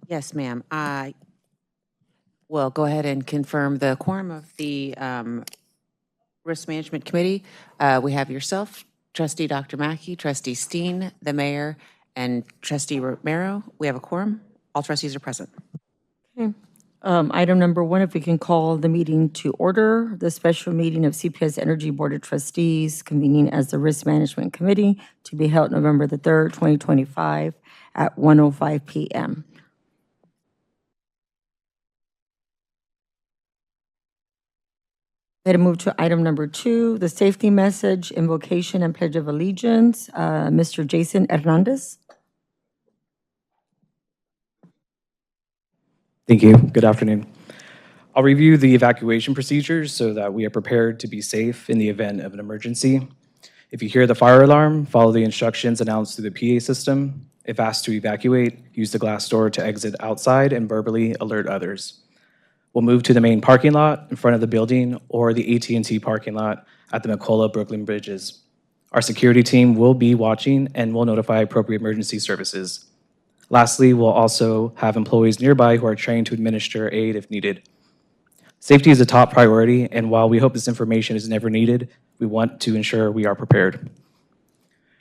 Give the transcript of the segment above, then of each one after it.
Yes, ma'am. I will go ahead and confirm the quorum of the Risk Management Committee. We have yourself, Trustee Dr. Mackey, Trustee Steen, the mayor, and Trustee Romero. We have a quorum. All trustees are present. Okay. Item number 1, if we can call the meeting to order, the special meeting of CPS Energy Board of Trustees convening as the Risk Management Committee to be held November the 3rd, 2025 at 1:05 p.m. Going to move to item number 2, the safety message, invocation, and pledge of allegiance. Mr. Jason Hernandez. Thank you. Good afternoon. I'll review the evacuation procedures so that we are prepared to be safe in the event of an emergency. If you hear the fire alarm, follow the instructions announced through the PA system. If asked to evacuate, use the glass door to exit outside and verbally alert others. We'll move to the main parking lot in front of the building or the AT&T parking lot at the McCullough-Brooklyn bridges. Our security team will be watching and will notify appropriate emergency services. Lastly, we'll also have employees nearby who are trained to administer aid if needed. Safety is a top priority, and while we hope this information is never needed, we want to ensure we are prepared.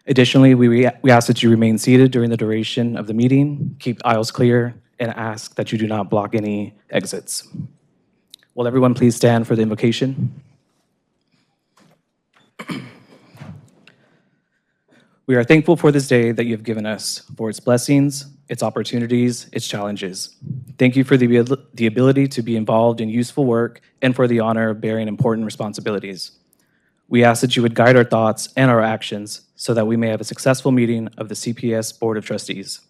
Additionally, we ask that you remain seated during the duration of the meeting, keep aisles clear, and ask that you do not block any exits. Will everyone please stand for the invocation? We are thankful for this day that you have given us, for its blessings, its opportunities, its challenges. Thank you for the ability to be involved in useful work and for the honor of bearing important responsibilities. We ask that you would guide our thoughts and our actions so that we may have a successful meeting of the CPS Board of Trustees.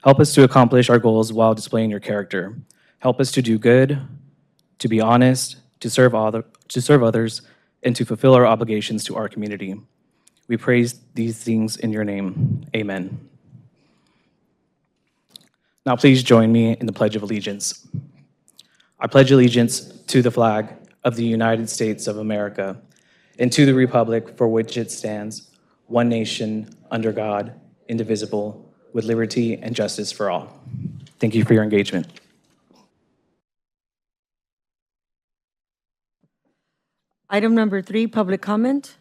Help us to accomplish our goals while displaying your character. Help us to do good, to be honest, to serve others, and to fulfill our obligations to our community. We praise these things in your name. Amen. Now please join me in the Pledge of Allegiance. I pledge allegiance to the flag of the United States of America and to the republic for which it stands, one nation, under God, indivisible, with liberty and justice for all. Thank you for your engagement. Item number 3, public comment.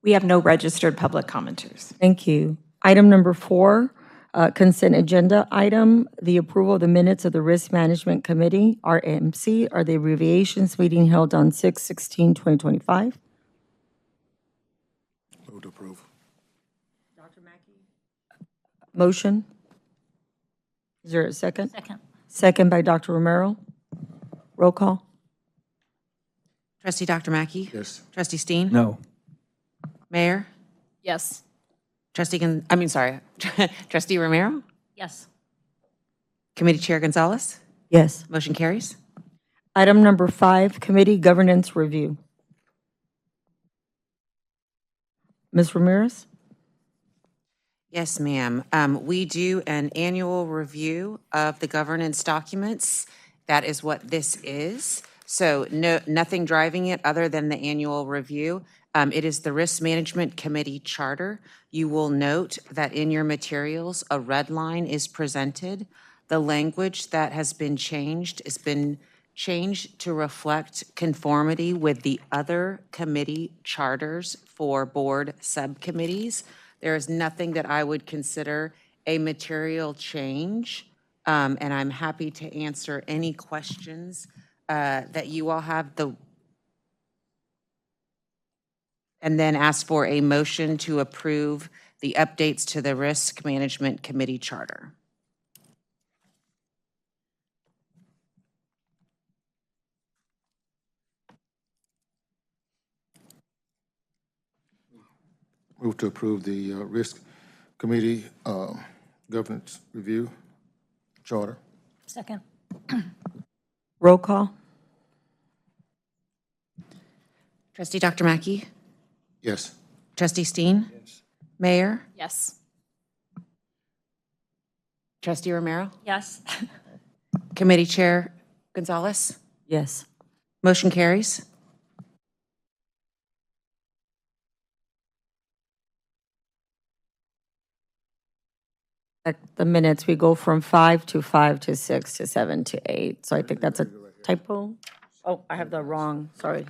We have no registered public commenters. Thank you. Item number 4, consent agenda item, the approval of the minutes of the Risk Management Committee, RMC, are the abbreviations meeting held on 6/16/2025. Move to approve. Dr. Mackey? Motion? Is there a second? Second. Second by Dr. Romero. Roll call. Trustee Dr. Mackey? Yes. Trustee Steen? No. Mayor? Yes. Trustee Romero? Yes. Committee Chair Gonzalez? Yes. Motion carries. Item number 5, committee governance review. Ms. Ramirez? Yes, ma'am. We do an annual review of the governance documents. That is what this is. So nothing driving it other than the annual review. It is the Risk Management Committee Charter. You will note that in your materials, a red line is presented. The language that has been changed to reflect conformity with the other committee charters for board subcommittees. There is nothing that I would consider a material change, and I'm happy to answer any questions that you all have. And then ask for a motion to approve the updates to the Risk Management Committee Charter. Move to approve the Risk Committee Governance Review Charter. Second. Roll call. Trustee Dr. Mackey? Yes. Trustee Steen? Yes. Mayor? Yes. Trustee Romero? Yes. Committee Chair Gonzalez? Yes. Motion carries. Like the minutes, we go from 5 to 5 to 6 to 7 to 8. So I think that's a typo. Oh, I have the wrong, sorry.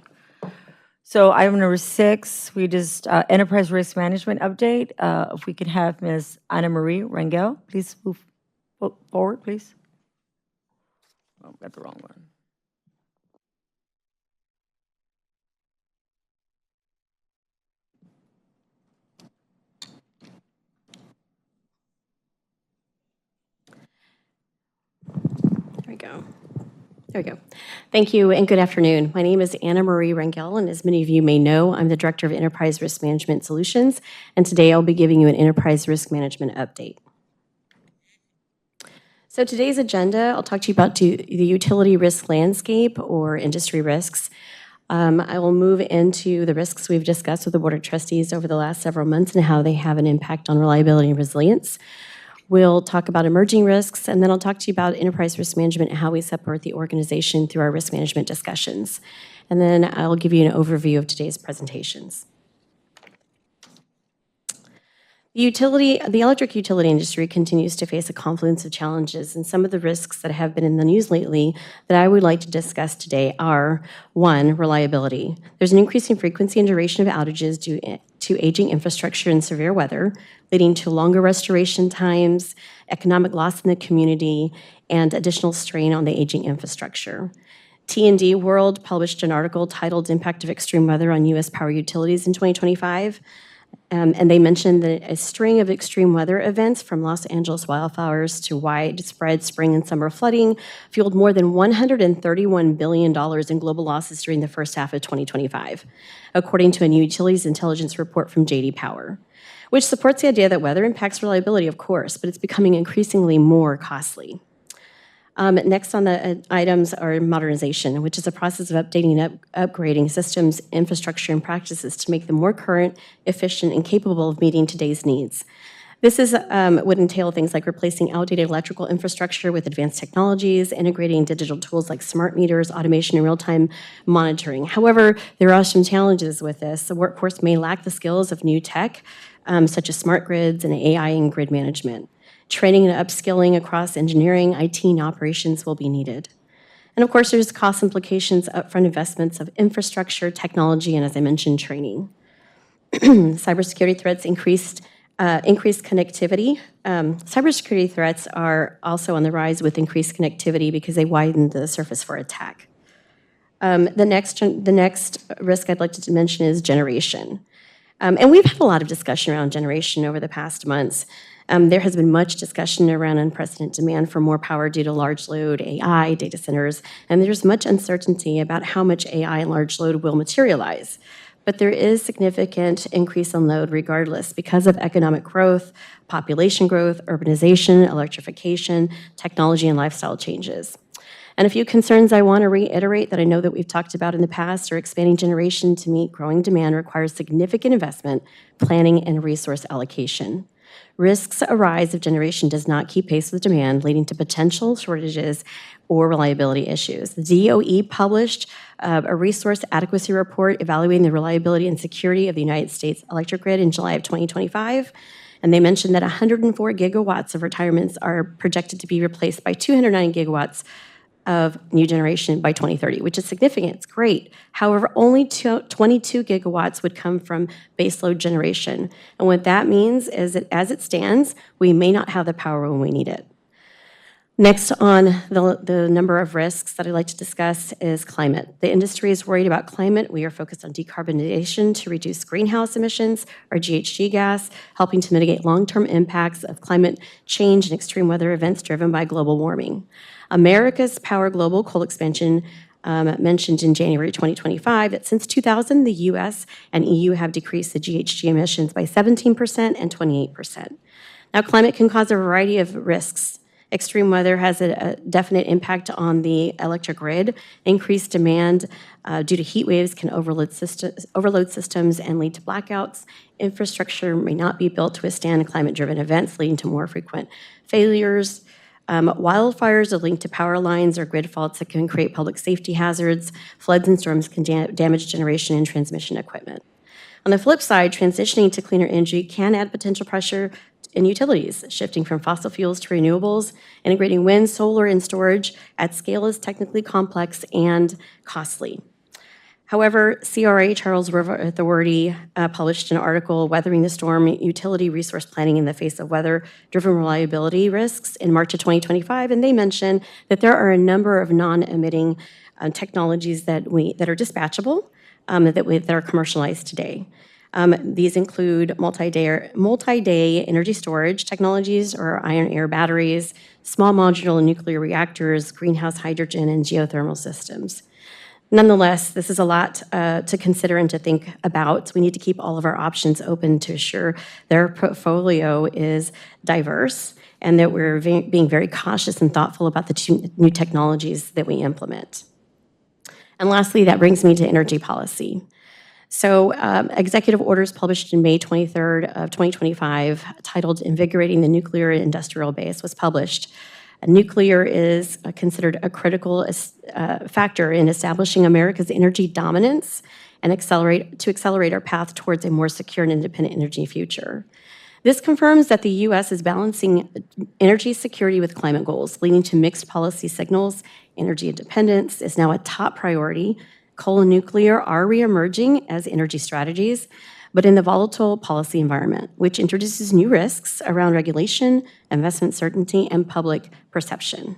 So item number 6, we just, enterprise risk management update. If we could have Ms. Anna Marie Rangel, please move forward, please. Oh, got the wrong one. There we go. There we go. Thank you and good afternoon. My name is Anna Marie Rangel, and as many of you may know, I'm the Director of Enterprise Risk Management Solutions, and today I'll be giving you an enterprise risk management update. So today's agenda, I'll talk to you about the utility risk landscape or industry risks. I will move into the risks we've discussed with the Board of Trustees over the last several months and how they have an impact on reliability and resilience. We'll talk about emerging risks, and then I'll talk to you about enterprise risk management and how we support the organization through our risk management discussions. And then I'll give you an overview of today's presentations. The electric utility industry continues to face a confluence of challenges, and some of the risks that have been in the news lately that I would like to discuss today are, 1, reliability. There's an increasing frequency and duration of outages due to aging infrastructure and severe weather, leading to longer restoration times, economic loss in the community, and additional strain on the aging infrastructure. T&D World published an article titled Impact of Extreme Weather on U.S. Power Utilities in 2025. And they mentioned that a string of extreme weather events from Los Angeles wildfires to widespread spring and summer flooding fueled more than $131 billion in global losses during the first half of 2025, according to a new utilities intelligence report from J.D. Power, which supports the idea that weather impacts reliability, of course, but it's becoming increasingly more costly. Next on the items are modernization, which is a process of updating and upgrading systems, infrastructure, and practices to make them more current, efficient, and capable of meeting today's needs. This would entail things like replacing outdated electrical infrastructure with advanced technologies, integrating digital tools like smart meters, automation, and real-time monitoring. However, there are some challenges with this. The workforce may lack the skills of new tech, such as smart grids and AI and grid management. Training and upskilling across engineering, IT, and operations will be needed. And of course, there's cost implications, upfront investments of infrastructure, technology, and as I mentioned, training. Cybersecurity threats, increased connectivity. Cybersecurity threats are also on the rise with increased connectivity because they widen the surface for attack. The next risk I'd like to mention is generation. And we've had a lot of discussion around generation over the past months. There has been much discussion around unprecedented demand for more power due to large load, AI, data centers, and there's much uncertainty about how much AI and large load will materialize. But there is significant increase in load regardless because of economic growth, population growth, urbanization, electrification, technology, and lifestyle changes. And a few concerns I want to reiterate that I know that we've talked about in the past are expanding generation to meet growing demand requires significant investment, planning, and resource allocation. Risks arise if generation does not keep pace with demand, leading to potential shortages or reliability issues. The DOE published a resource adequacy report evaluating the reliability and security of the United States electric grid in July of 2025. And they mentioned that 104 gigawatts of retirements are projected to be replaced by 209 gigawatts of new generation by 2030, which is significant. It's great. However, only 22 gigawatts would come from baseload generation. And what that means is that as it stands, we may not have the power when we need it. Next on the number of risks that I'd like to discuss is climate. The industry is worried about climate. We are focused on decarbonization to reduce greenhouse emissions, or GHG gas, helping to mitigate long-term impacts of climate change and extreme weather events driven by global warming. America's Power Global Coal Expansion mentioned in January 2025 that since 2000, the US and EU have decreased the GHG emissions by 17% and 28%. Now, climate can cause a variety of risks. Extreme weather has a definite impact on the electric grid. Increased demand due to heat waves can overload systems and lead to blackouts. Infrastructure may not be built to withstand climate-driven events, leading to more frequent failures. Wildfires are linked to power lines or grid faults that can create public safety hazards. Floods and storms can damage generation and transmission equipment. On the flip side, transitioning to cleaner energy can add potential pressure in utilities, shifting from fossil fuels to renewables. Integrating wind, solar, and storage at scale is technically complex and costly. However, CRA Charles River Authority published an article, Weathering the Storm, Utility Resource Planning in the Face of Weather-Driven Reliability Risks, in March of 2025, and they mention that there are a number of non-emitting technologies that are dispatchable, that are commercialized today. These include multi-day energy storage technologies, or iron air batteries, small modular nuclear reactors, greenhouse hydrogen, and geothermal systems. Nonetheless, this is a lot to consider and to think about. We need to keep all of our options open to ensure their portfolio is diverse and that we're being very cautious and thoughtful about the new technologies that we implement. And lastly, that brings me to energy policy. So executive orders published in May 23rd of 2025, titled Invigorating the Nuclear Industrial Base, was published. Nuclear is considered a critical factor in establishing America's energy dominance and accelerate our path towards a more secure and independent energy future. This confirms that the U.S. is balancing energy security with climate goals, leading to mixed policy signals. Energy independence is now a top priority. Coal and nuclear are reemerging as energy strategies, but in the volatile policy environment, which introduces new risks around regulation, investment certainty, and public perception.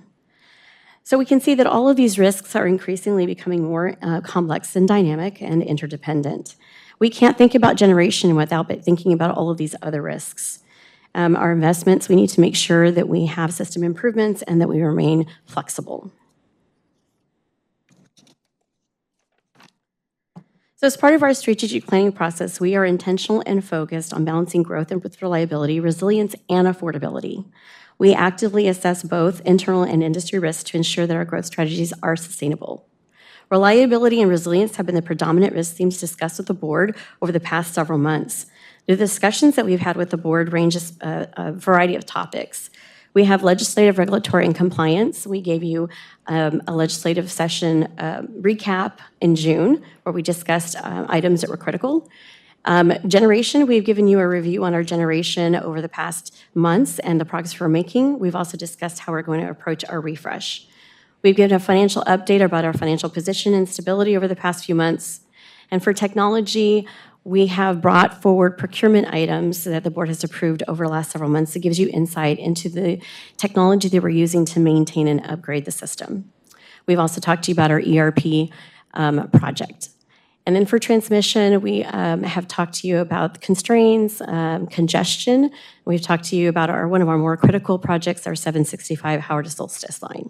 So we can see that all of these risks are increasingly becoming more complex and dynamic and interdependent. We can't think about generation without thinking about all of these other risks. Our investments, we need to make sure that we have system improvements and that we remain flexible. So as part of our strategic planning process, we are intentional and focused on balancing growth and with reliability, resilience, and affordability. We actively assess both internal and industry risks to ensure that our growth strategies are sustainable. Reliability and resilience have been the predominant risk themes discussed with the board over the past several months. The discussions that we've had with the board range a variety of topics. We have legislative, regulatory, and compliance. We gave you a legislative session recap in June where we discussed items that were critical. Generation, we've given you a review on our generation over the past months and the progress we're making. We've also discussed how we're going to approach our refresh. We've given a financial update about our financial position and stability over the past few months. And for technology, we have brought forward procurement items that the board has approved over the last several months that gives you insight into the technology that we're using to maintain and upgrade the system. We've also talked to you about our ERP project. And then for transmission, we have talked to you about constraints, congestion. We've talked to you about one of our more critical projects, our 765 Howard to Solstice line.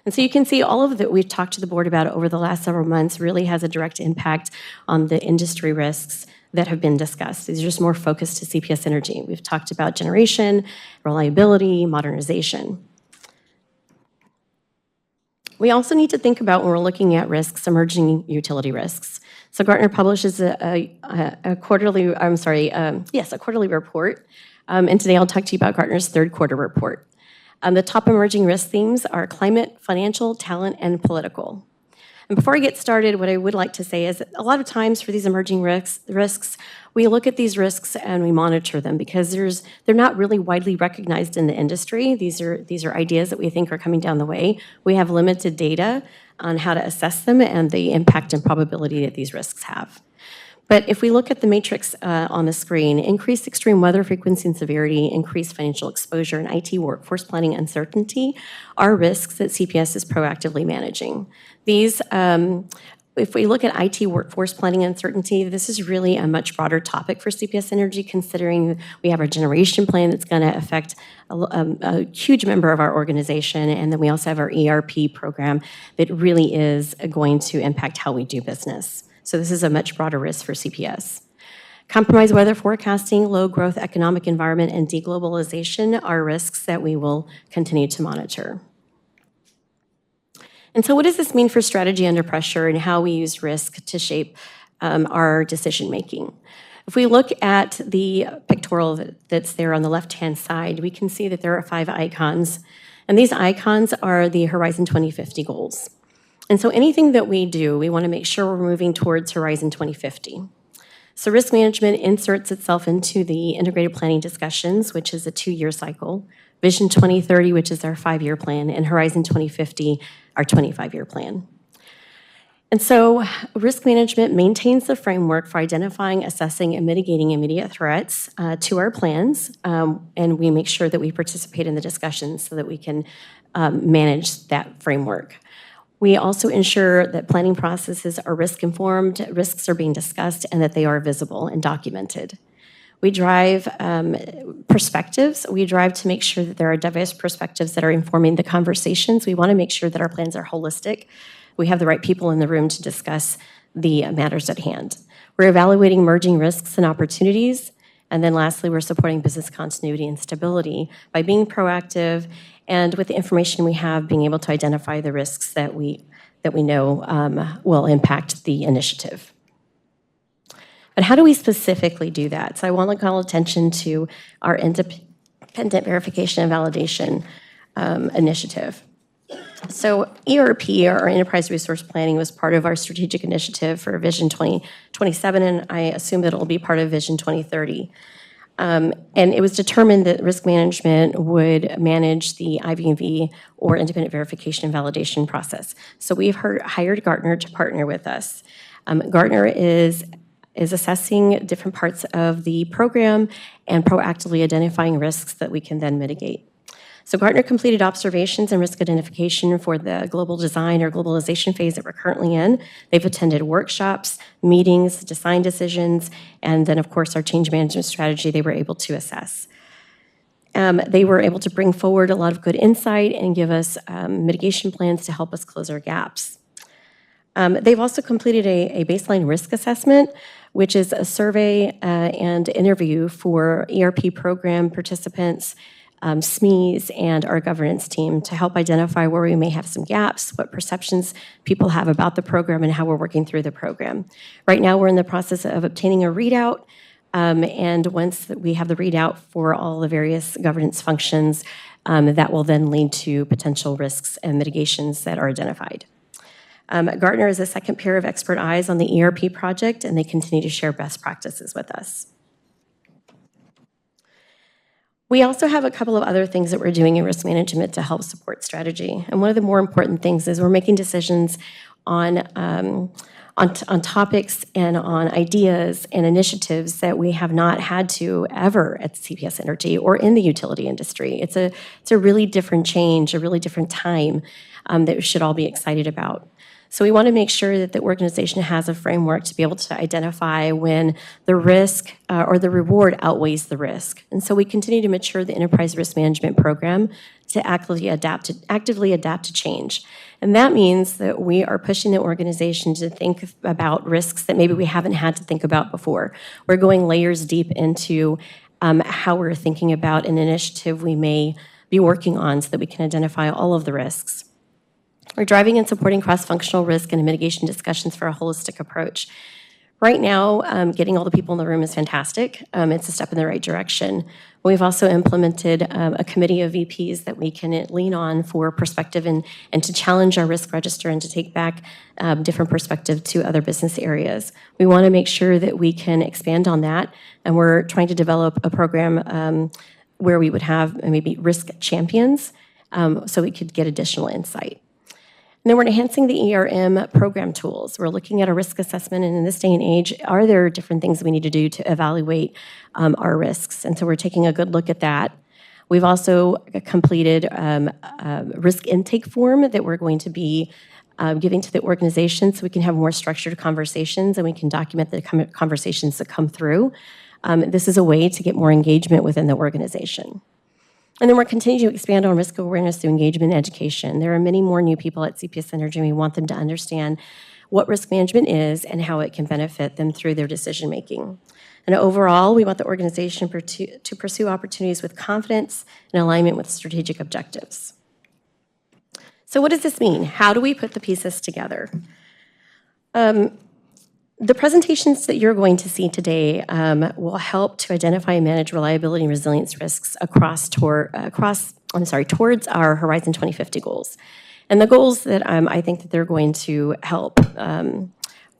And so you can see all of that we've talked to the board about over the last several months really has a direct impact on the industry risks that have been discussed. These are just more focused to CPS Energy. We've talked about generation, reliability, modernization. We also need to think about when we're looking at risks, emerging utility risks. So Gartner publishes a quarterly report. And today I'll talk to you about Gartner's third quarter report. The top emerging risk themes are climate, financial, talent, and political. And before I get started, what I would like to say is that a lot of times for these emerging risks, we look at these risks and we monitor them because they're not really widely recognized in the industry. These are ideas that we think are coming down the way. We have limited data on how to assess them and the impact and probability that these risks have. But if we look at the matrix on the screen, increased extreme weather frequency and severity, increased financial exposure, and IT workforce planning uncertainty are risks that CPS is proactively managing. These, if we look at IT workforce planning uncertainty, this is really a much broader topic for CPS Energy, considering we have our generation plan that's going to affect a huge member of our organization, and then we also have our ERP program that really is going to impact how we do business. So this is a much broader risk for CPS. Compromised weather forecasting, low growth economic environment, and deglobalization are risks that we will continue to monitor. And so what does this mean for strategy under pressure and how we use risk to shape our decision making? If we look at the pictorial that's there on the left-hand side, we can see that there are 5 icons. And these icons are the Horizon 2050 goals. And so anything that we do, we want to make sure we're moving towards Horizon 2050. So risk management inserts itself into the integrated planning discussions, which is a 2-year cycle, Vision 2030, which is our 5-year plan, and Horizon 2050, our 25-year plan. And so risk management maintains the framework for identifying, assessing, and mitigating immediate threats to our plans, and we make sure that we participate in the discussions so that we can manage that framework. We also ensure that planning processes are risk-informed, risks are being discussed, and that they are visible and documented. We drive perspectives. We drive to make sure that there are diverse perspectives that are informing the conversations. We want to make sure that our plans are holistic. We have the right people in the room to discuss the matters at hand. We're evaluating emerging risks and opportunities. And then lastly, we're supporting business continuity and stability by being proactive and with the information we have, being able to identify the risks that we know will impact the initiative. But how do we specifically do that? So I want to call attention to our independent verification and validation initiative. So ERP, or Enterprise Resource Planning, was part of our strategic initiative for Vision 2027, and I assume that it will be part of Vision 2030. And it was determined that risk management would manage the IVV, or independent verification and validation process. So we've hired Gartner to partner with us. Gartner is assessing different parts of the program and proactively identifying risks that we can then mitigate. So Gartner completed observations and risk identification for the global design or globalization phase that we're currently in. They've attended workshops, meetings, design decisions, and then, of course, our change management strategy they were able to assess. They were able to bring forward a lot of good insight and give us mitigation plans to help us close our gaps. They've also completed a baseline risk assessment, which is a survey and interview for ERP program participants, SMEs, and our governance team to help identify where we may have some gaps, what perceptions people have about the program, and how we're working through the program. Right now, we're in the process of obtaining a readout, and once we have the readout for all the various governance functions, that will then lead to potential risks and mitigations that are identified. Gartner is a second pair of expert eyes on the ERP project, and they continue to share best practices with us. We also have a couple of other things that we're doing in risk management to help support strategy. And one of the more important things is we're making decisions on topics and on ideas and initiatives that we have not had to ever at CPS Energy or in the utility industry. It's a really different change, a really different time that we should all be excited about. So we want to make sure that the organization has a framework to be able to identify when the risk or the reward outweighs the risk. And so we continue to mature the enterprise risk management program to actively adapt to change. And that means that we are pushing the organization to think about risks that maybe we haven't had to think about before. We're going layers deep into how we're thinking about an initiative we may be working on so that we can identify all of the risks. We're driving and supporting cross-functional risk and mitigation discussions for a holistic approach. Right now, getting all the people in the room is fantastic. It's a step in the right direction. We've also implemented a committee of VPs that we can lean on for perspective and to challenge our risk register and to take back different perspective to other business areas. We want to make sure that we can expand on that, and we're trying to develop a program where we would have maybe risk champions so we could get additional insight. And then we're enhancing the ERM program tools. We're looking at a risk assessment, and in this day and age, are there different things we need to do to evaluate our risks? And so we're taking a good look at that. We've also completed a risk intake form that we're going to be giving to the organization so we can have more structured conversations and we can document the conversations that come through. This is a way to get more engagement within the organization. And then we're continuing to expand on risk awareness through engagement and education. There are many more new people at CPS Energy, and we want them to understand what risk management is and how it can benefit them through their decision-making. And overall, we want the organization to pursue opportunities with confidence and alignment with strategic objectives. So what does this mean? How do we put the pieces together? The presentations that you're going to see today will help to identify and manage reliability and resilience risks towards our Horizon 2050 goals. And the goals that I think that they're going to help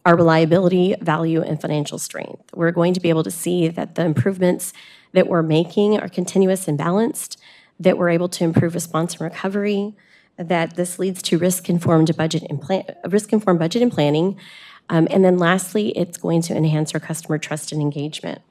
our reliability, value, and financial strength. We're going to be able to see that the improvements that we're making are continuous and balanced, that we're able to improve response and recovery, that this leads to risk-informed budget and planning. And then lastly, it's going to enhance our customer trust and engagement.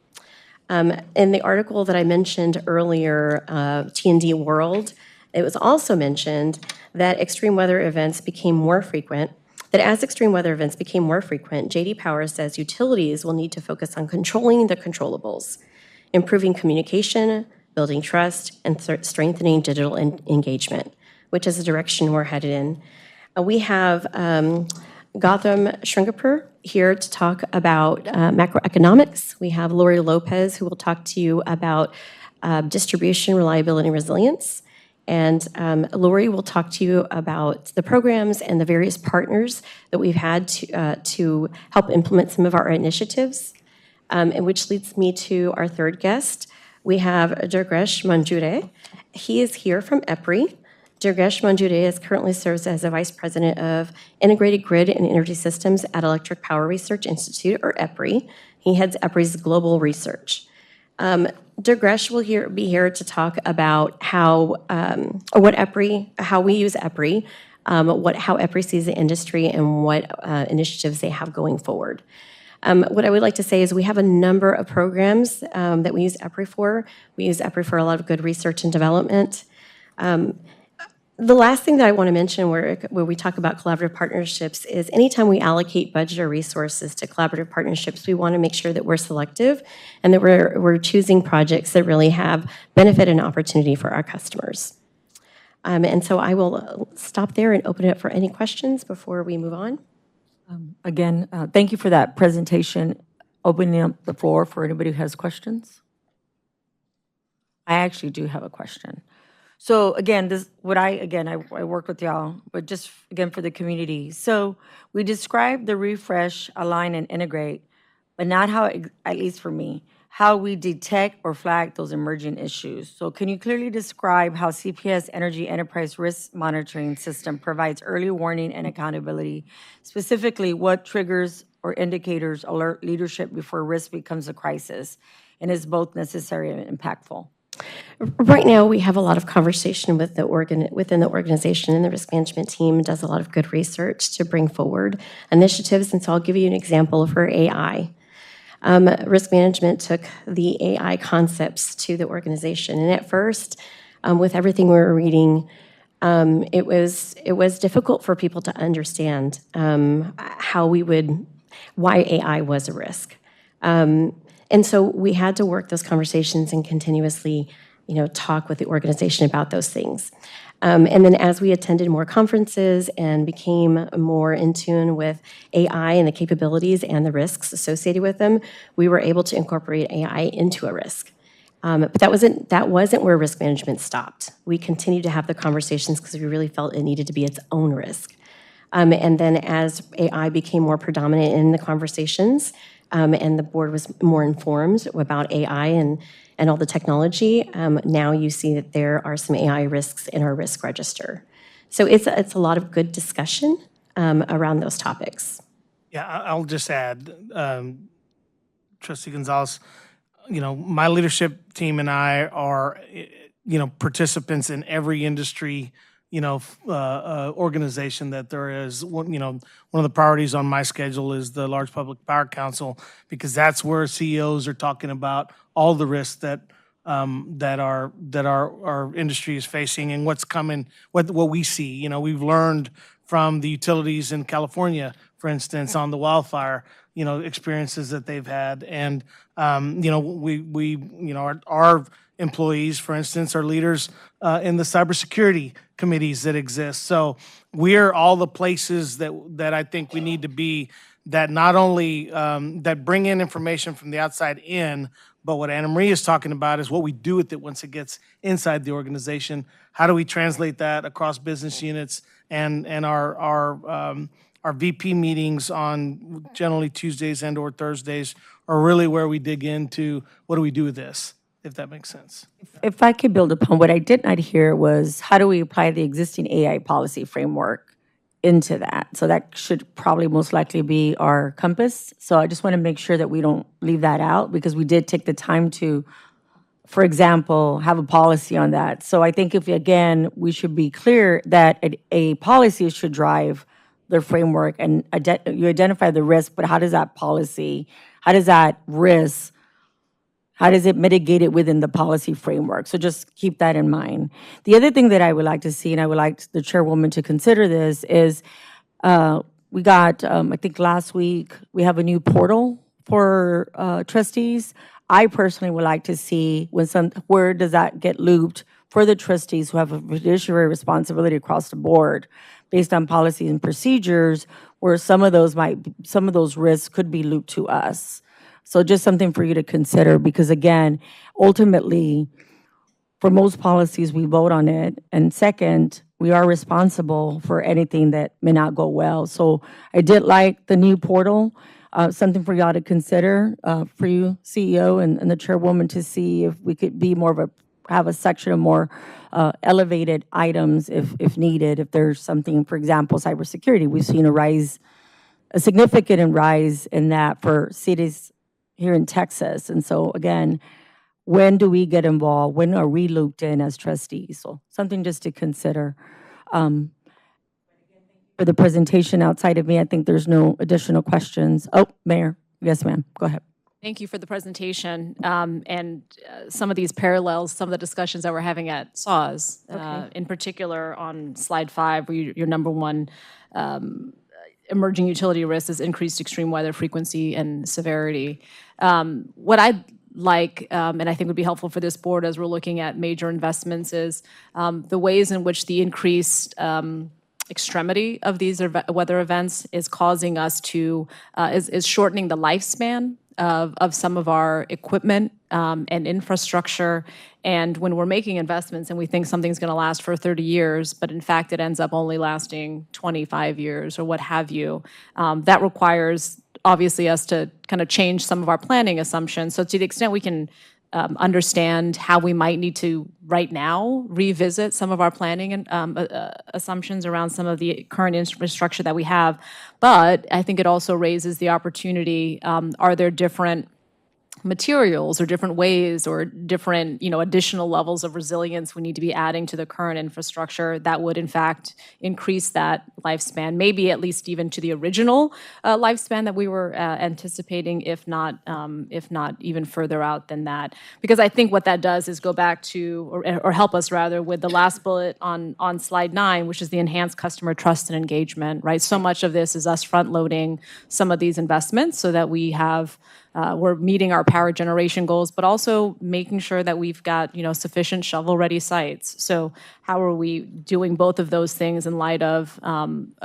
In the article that I mentioned earlier, T&D World, it was also mentioned that extreme weather events became more frequent, that as extreme weather events became more frequent, J.D. Power says utilities will need to focus on controlling the controllables, improving communication, building trust, and strengthening digital engagement, which is the direction we're headed in. We have Gautam Sringapur here to talk about macroeconomics. We have Lori Lopez, who will talk to you about distribution, reliability, and resilience. And Lori will talk to you about the programs and the various partners that we've had to help implement some of our initiatives, and which leads me to our third guest. We have Durgesh Manjure. He is here from EPRI. Durgesh Manjure currently serves as the Vice President of Integrated Grid and Energy Systems at Electric Power Research Institute, or EPRI. He heads EPRI's global research. Durgesh will be here to talk about how we use EPRI, how EPRI sees the industry, and what initiatives they have going forward. What I would like to say is we have a number of programs that we use EPRI for. We use EPRI for a lot of good research and development. The last thing that I want to mention where we talk about collaborative partnerships is anytime we allocate budget or resources to collaborative partnerships, we want to make sure that we're selective and that we're choosing projects that really have benefit and opportunity for our customers. And so I will stop there and open it up for any questions before we move on. Again, thank you for that presentation. Opening up the floor for anybody who has questions. I actually do have a question. So again, I work with y'all, but just again for the community. So we described the refresh, align, and integrate, but not how, at least for me, how we detect or flag those emerging issues. So can you clearly describe how CPS Energy Enterprise Risk Monitoring System provides early warning and accountability? Specifically, what triggers or indicators alert leadership before risk becomes a crisis and is both necessary and impactful? Right now, we have a lot of conversation within the organization, and the risk management team does a lot of good research to bring forward initiatives. And so I'll give you an example for AI. Risk management took the AI concepts to the organization. And at first, with everything we were reading, it was difficult for people to understand why AI was a risk. And so we had to work those conversations and continuously, talk with the organization about those things. And then as we attended more conferences and became more in tune with AI and the capabilities and the risks associated with them, we were able to incorporate AI into a risk. But that wasn't where risk management stopped. We continued to have the conversations because we really felt it needed to be its own risk. And then as AI became more predominant in the conversations, and the board was more informed about AI and all the technology, now you see that there are some AI risks in our risk register. So it's a lot of good discussion around those topics. Yeah, I'll just add, Trustee Gonzalez, my leadership team and I are, participants in every industry organization that there is. One of the priorities on my schedule is the Large Public Power Council, because that's where CEOs are talking about all the risks that our industry is facing and what's coming, what we see. We've learned from the utilities in California, for instance, on the wildfire, experiences that they've had, and our employees, for instance, are leaders in the cybersecurity committees that exist. So we're all the places that I think we need to be, that not only that bring in information from the outside in, but what Anna Marie is talking about is what we do with it once it gets inside the organization. How do we translate that across business units, and our VP meetings on generally Tuesdays and or Thursdays are really where we dig into what do we do with this, if that makes sense. If I could build upon what I did not hear was how do we apply the existing AI policy framework into that. So that should probably most likely be our compass. So I just want to make sure that we don't leave that out, because we did take the time to, for example, have a policy on that. So I think if, again, we should be clear that a policy should drive the framework, and you identify the risk, but how does that policy, how does that risk, how does it mitigate it within the policy framework? So just keep that in mind. The other thing that I would like to see, and I would like the chairwoman to consider this, is we got, I think last week, we have a new portal for trustees. I personally would like to see where does that get looped for the trustees who have a fiduciary responsibility across the board based on policies and procedures, where some of those risks could be looped to us. So just something for you to consider, because again, ultimately, for most policies, we vote on it. And second, we are responsible for anything that may not go well. So I did like the new portal, something for y'all to consider, for you, CEO and the chairwoman, to see if we could be more of have a section of more elevated items if needed. If there's something, for example, cybersecurity, we've seen a significant rise in that for cities here in Texas. And so again, when do we get involved? When are we looped in as trustees? So something just to consider. For the presentation, outside of me, I think there's no additional questions. Oh, Mayor. Yes, ma'am. Go ahead. Thank you for the presentation. And some of these parallels, some of the discussions that we're having at SAWS, in particular on slide 5, where your number one emerging utility risk is increased extreme weather frequency and severity. What I'd like, and I think would be helpful for this board as we're looking at major investments, is the ways in which the increased extremity of these weather events is causing us to, is shortening the lifespan of some of our equipment and infrastructure. And when we're making investments and we think something's going to last for 30 years, but in fact it ends up only lasting 25 years or what have you, that requires obviously us to kind of change some of our planning assumptions. So to the extent we can understand how we might need to right now revisit some of our planning and assumptions around some of the current infrastructure that we have. But I think it also raises the opportunity, are there different materials or different ways or different, additional levels of resilience we need to be adding to the current infrastructure that would in fact increase that lifespan, maybe at least even to the original lifespan that we were anticipating, if not even further out than that. Because I think what that does is go back to, or help us rather, with the last bullet on slide 9, which is the enhanced customer trust and engagement, right? So much of this is us front loading some of these investments so that we have we're meeting our power generation goals, but also making sure that we've got, sufficient shovel-ready sites. So how are we doing both of those things in light of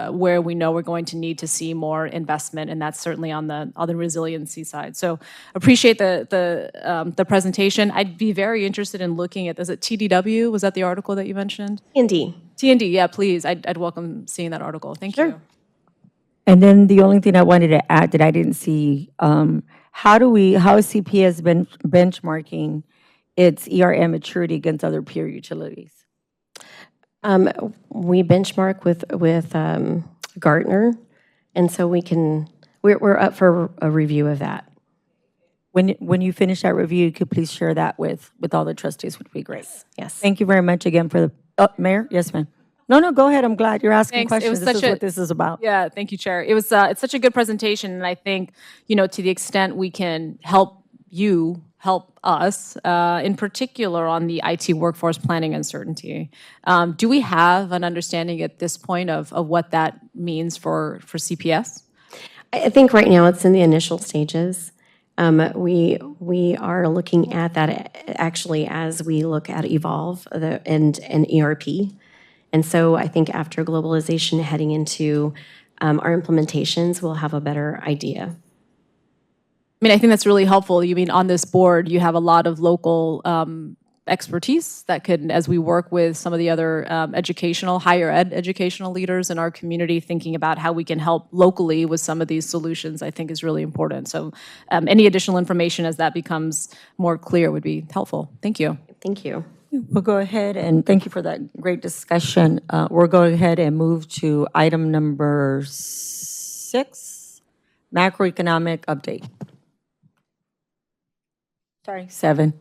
where we know we're going to need to see more investment, and that's certainly on the resiliency side. So appreciate the presentation. I'd be very interested in looking at, is it TDW? Was that the article that you mentioned? Indeed. T&D, yeah, please. I'd welcome seeing that article. Thank you. And then the only thing I wanted to add that I didn't see, how is CPS benchmarking its ERM maturity against other peer utilities? We benchmark with Gartner, and so we're up for a review of that. When you finish that review, you could please share that with all the trustees, would be great. Yes. Thank you very much again for the, Mayor? Yes, ma'am. No, go ahead. I'm glad you're asking Thanks. questions. This is what this is about. Yeah, thank you, Chair. It's such a good presentation, and I think, to the extent we can help us, in particular on the IT workforce planning uncertainty. Do we have an understanding at this point of what that means for CPS? I think right now it's in the initial stages. We are looking at that actually as we look at Evolve and ERP. And so I think after globalization heading into our implementations, we'll have a better idea. I think that's really helpful. You mean on this board, you have a lot of local expertise that could, as we work with some of the other higher ed educational leaders in our community, thinking about how we can help locally with some of these solutions, I think is really important. So any additional information as that becomes more clear would be helpful. Thank you. Thank you. We'll go ahead and thank you for that great discussion. We'll go ahead and move to item number 6, macroeconomic update. Sorry, 7.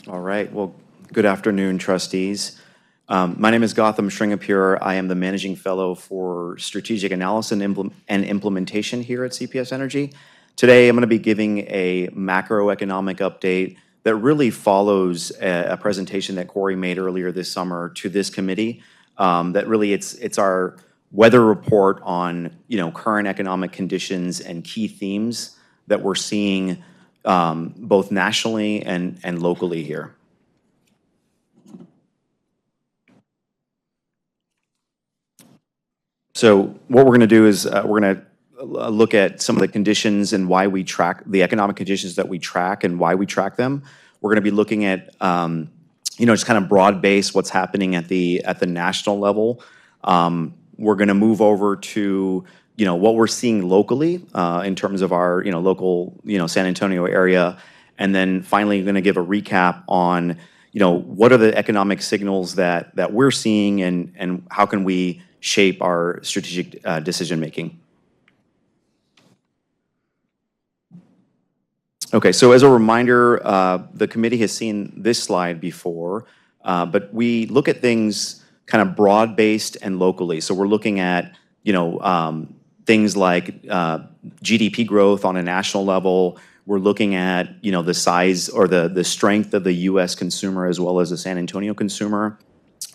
All right. Well, good afternoon, trustees. My name is Gautam Sringapur. I am the Managing Fellow for Strategic Analysis and Implementation here at CPS Energy. Today, I'm going to be giving a macroeconomic update that really follows a presentation that Corey made earlier this summer to this committee. That really, it's our weather report on current economic conditions and key themes that we're seeing both nationally and locally here. So what we're going to do is we're going to look at some of the conditions and why we track the economic conditions that we track and why we track them. We're going to be looking at just kind of broad base what's happening at the national level. We're going to move over to what we're seeing locally in terms of our local San Antonio area, and then finally going to give a recap on what are the economic signals that we're seeing and how can we shape our strategic decision making. Okay, so as a reminder, the committee has seen this slide before, but we look at things kind of broad-based and locally. So we're looking at things like GDP growth on a national level. We're looking at the size or the strength of the U.S. consumer as well as the San Antonio consumer.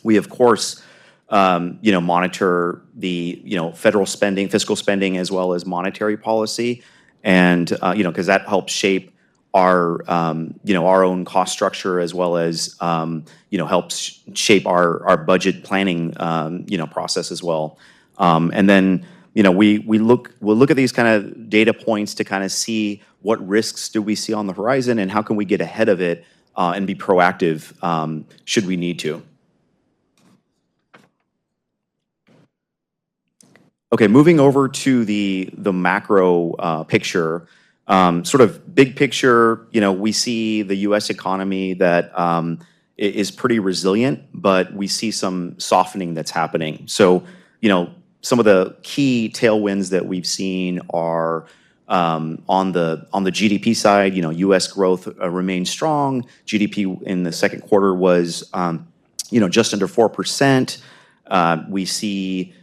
We of course monitor the federal spending, fiscal spending, as well as monetary policy, and because that helps shape our our own cost structure as well as helps shape our budget planning process as well. And then we'll look at these kind of data points to kind of see what risks do we see on the horizon and how can we get ahead of it and be proactive should we need to. Okay, moving over to the macro picture, sort of big picture, we see the U.S. economy that is pretty resilient, but we see some softening that's happening. So, some of the key tailwinds that we've seen are on the GDP side. U.S. growth remains strong. GDP in the second quarter was just under 4%. We see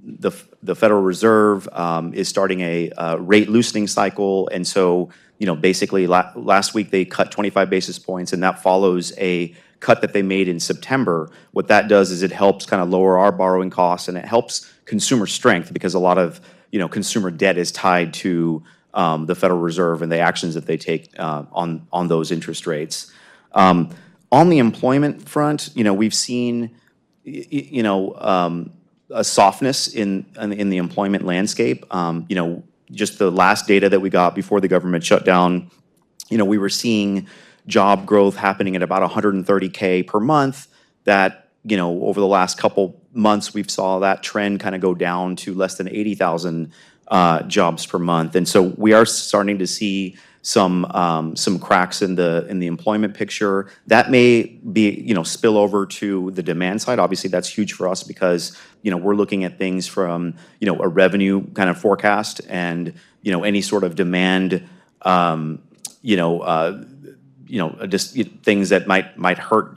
the Federal Reserve is starting a rate loosening cycle, and so basically last week they cut 25 basis points, and that follows a cut that they made in September. What that does is it helps kind of lower our borrowing costs, and it helps consumer strength because a lot of consumer debt is tied to the Federal Reserve and the actions that they take on those interest rates. On the employment front, we've seen a softness in the employment landscape. Just the last data that we got before the government shut down, we were seeing job growth happening at about 130K per month. That over the last couple months, we've saw that trend kind of go down to less than 80,000 jobs per month, and so we are starting to see some cracks in the employment picture. That may be spill over to the demand side. Obviously, that's huge for us because we're looking at things from a revenue kind of forecast and any sort of demand just things that might hurt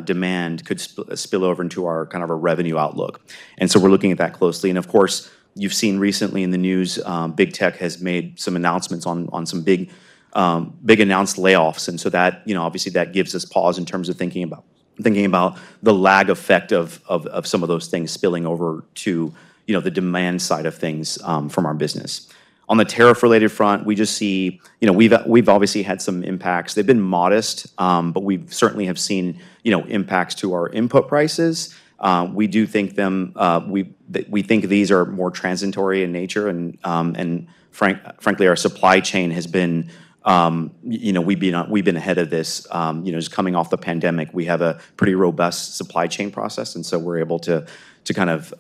demand could spill over into our kind of a revenue outlook. And so we're looking at that closely. And of course, you've seen recently in the news, big tech has made some announcements on some big announced layoffs. And so that, obviously that gives us pause in terms of thinking about the lag effect of some of those things spilling over to, the demand side of things from our business. On the tariff-related front, we just see, we've obviously had some impacts. They've been modest, but we certainly have seen, impacts to our input prices. We do think we think these are more transitory in nature, and frankly, our supply chain has been, we've been ahead of this. Just coming off the pandemic, we have a pretty robust supply chain process, and so we're able to kind of,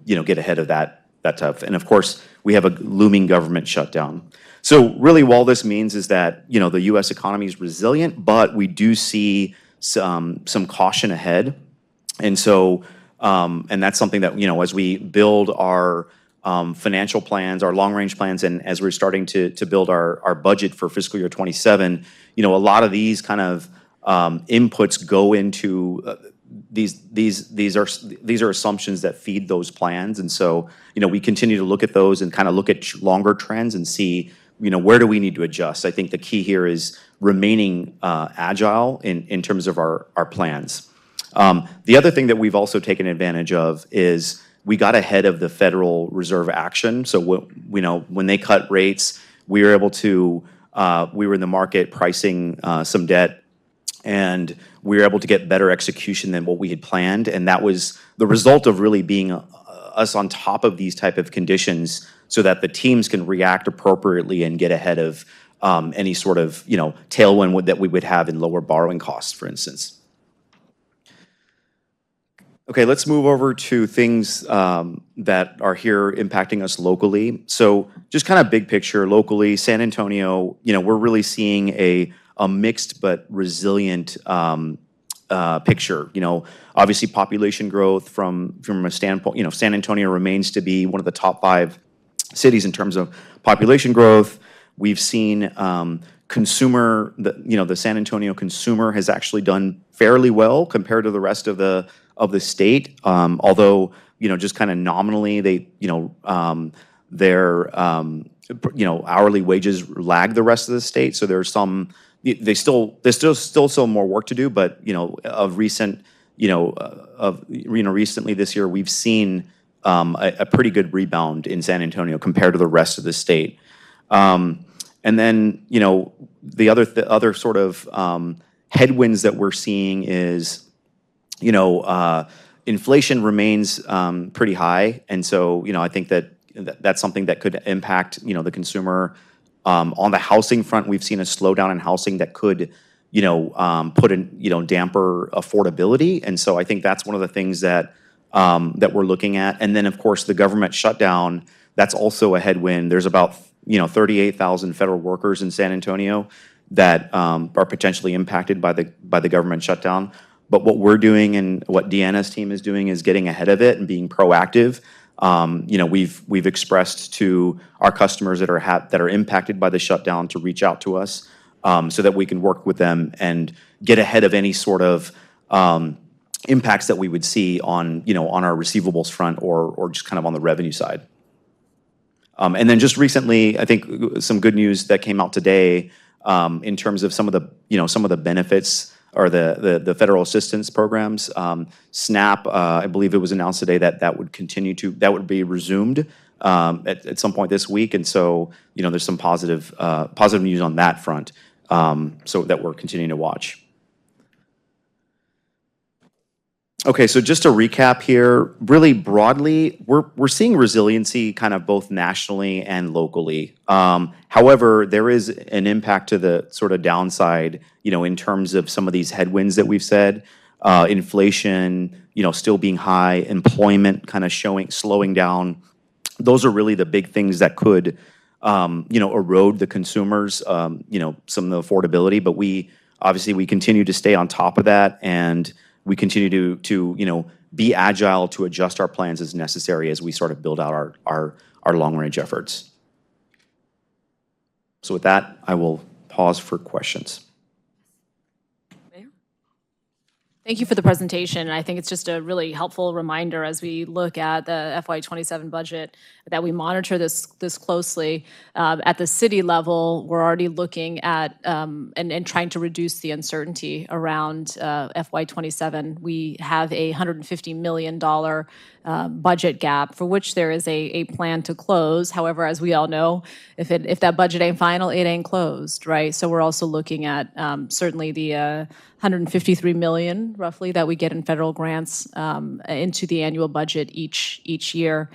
get ahead of that that tough. And of course, we have a looming government shutdown. So really, all this means is that, you know, the U.S. economy is resilient, but we do see some caution ahead. And so, and that's something that, you know, as we build our financial plans, our long-range plans, and as we're starting to build our budget for fiscal year 27, you know, a lot of these kind of inputs go into these are assumptions that feed those plans. And so, you know, we continue to look at those and kind of look at longer trends and see, you know, where do we need to adjust? I think the key here is remaining agile in terms of our plans. The other thing that we've also taken advantage of is we got ahead of the Federal Reserve action. So, you know, when they cut rates, we were able to, we were in the market pricing some debt, and we were able to get better execution than what we had planned. And that was the result of really being us on top of these type of conditions so that the teams can react appropriately and get ahead of any sort of, you know, tailwind that we would have in lower borrowing costs, for instance. Okay, let's move over to things that are here impacting us locally. So just kind of big picture locally, San Antonio, you know, we're really seeing a mixed but resilient picture. You know, obviously population growth from a standpoint, you know, San Antonio remains to be one of the top 5 cities in terms of population growth. We've seen consumer, the San Antonio consumer has actually done fairly well compared to the rest of the state. Although, you know, just kind of nominally, they, you know, their, you know, hourly wages lag the rest of the state. So there's some, there's still more work to do. But, you know, recently this year, we've seen a pretty good rebound in San Antonio compared to the rest of the state. And then, you know, the other sort of headwinds that we're seeing is, you know, inflation remains pretty high. And so, you know, I think that's something that could impact, you know, the consumer. On the housing front, we've seen a slowdown in housing that could, you know, put in, you know, damper affordability. And so I think that's one of the things that that we're looking at. And then, of course, the government shutdown, that's also a headwind. There's about, you know, 38,000 federal workers in San Antonio that are potentially impacted by the government shutdown. But what we're doing and what Deanna's team is doing is getting ahead of it and being proactive. You know, we've expressed to our customers that are impacted by the shutdown to reach out to us so that we can work with them and get ahead of any sort of impacts that we would see on, you know, on our receivables front or just kind of on the revenue side. And then just recently, I think some good news that came out today in terms of some of the, you know, some of the benefits or the federal assistance programs. SNAP, I believe it was announced today that would be resumed at some point this week. And so, you know, there's some positive news on that front, so that we're continuing to watch. Okay, so just to recap here, really broadly, we're seeing resiliency kind of both nationally and locally. However, there is an impact to the sort of downside, you know, in terms of some of these headwinds that we've said, inflation, you know, still being high, employment kind of slowing down. Those are really the big things that could, you know, erode the consumers, you know, some of the affordability. But we continue to stay on top of that, and we continue to you know, be agile to adjust our plans as necessary as we sort of build out our long-range efforts. So with that, I will pause for questions. Thank you for the presentation. I think it's just a really helpful reminder as we look at the FY27 budget that we monitor this closely. At the city level, we're already looking at and trying to reduce the uncertainty around FY27. We have a $150 million budget gap for which there is a plan to close. However, as we all know, if that budget ain't final, it ain't closed, right? So we're also looking at certainly the $153 million roughly, that we get in federal grants into the annual budget each year,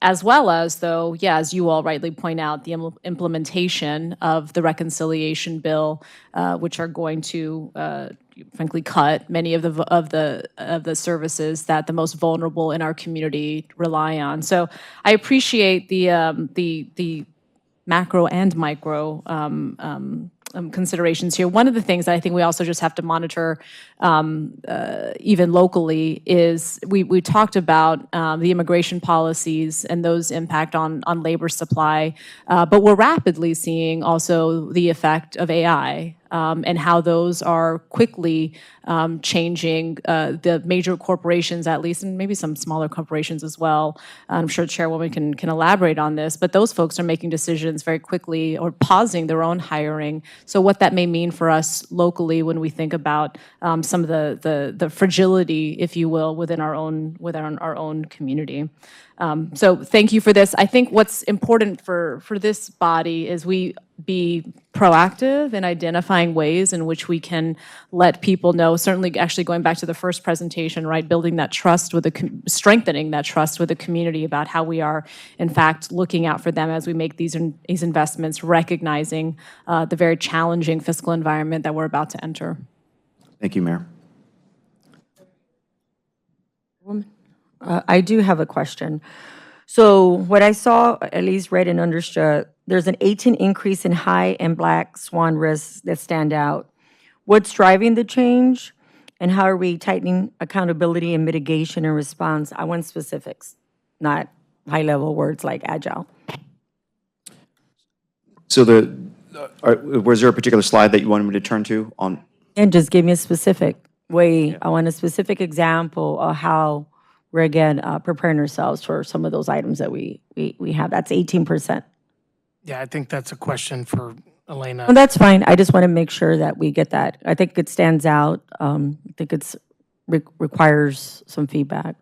as well as, though, yeah, as you all rightly point out, the implementation of the reconciliation bill, which are going to frankly cut many of the services that the most vulnerable in our community rely on. So I appreciate the macro and micro considerations here. One of the things that I think we also just have to monitor even locally is we talked about the immigration policies and those impact on labor supply, but we're rapidly seeing also the effect of AI and how those are quickly changing the major corporations, at least, and maybe some smaller corporations as well. I'm sure Chairwoman can elaborate on this, but those folks are making decisions very quickly or pausing their own hiring. So what that may mean for us locally when we think about some of the fragility, if you will, within our own community. So thank you for this. I think what's important for this body is we be proactive in identifying ways in which we can let people know, certainly actually going back to the first presentation, right, building that trust with strengthening that trust with the community about how we are, in fact, looking out for them as we make these investments, recognizing the very challenging fiscal environment that we're about to enter. Thank you, Mayor. I do have a question. So what I saw, at least read and understood, there's an 18 increase in high and black swan risks that stand out. What's driving the change, and how are we tightening accountability and mitigation and response? I want specifics, not high-level words like agile. So was there a particular slide that you wanted me to turn to on? And just give me a specific way. I want a specific example of how we're, again, preparing ourselves for some of those items that we have. That's 18%. Yeah, I think that's a question for Elena. Well, that's fine. I just want to make sure that we get that. I think it stands out. I think it's requires some feedback.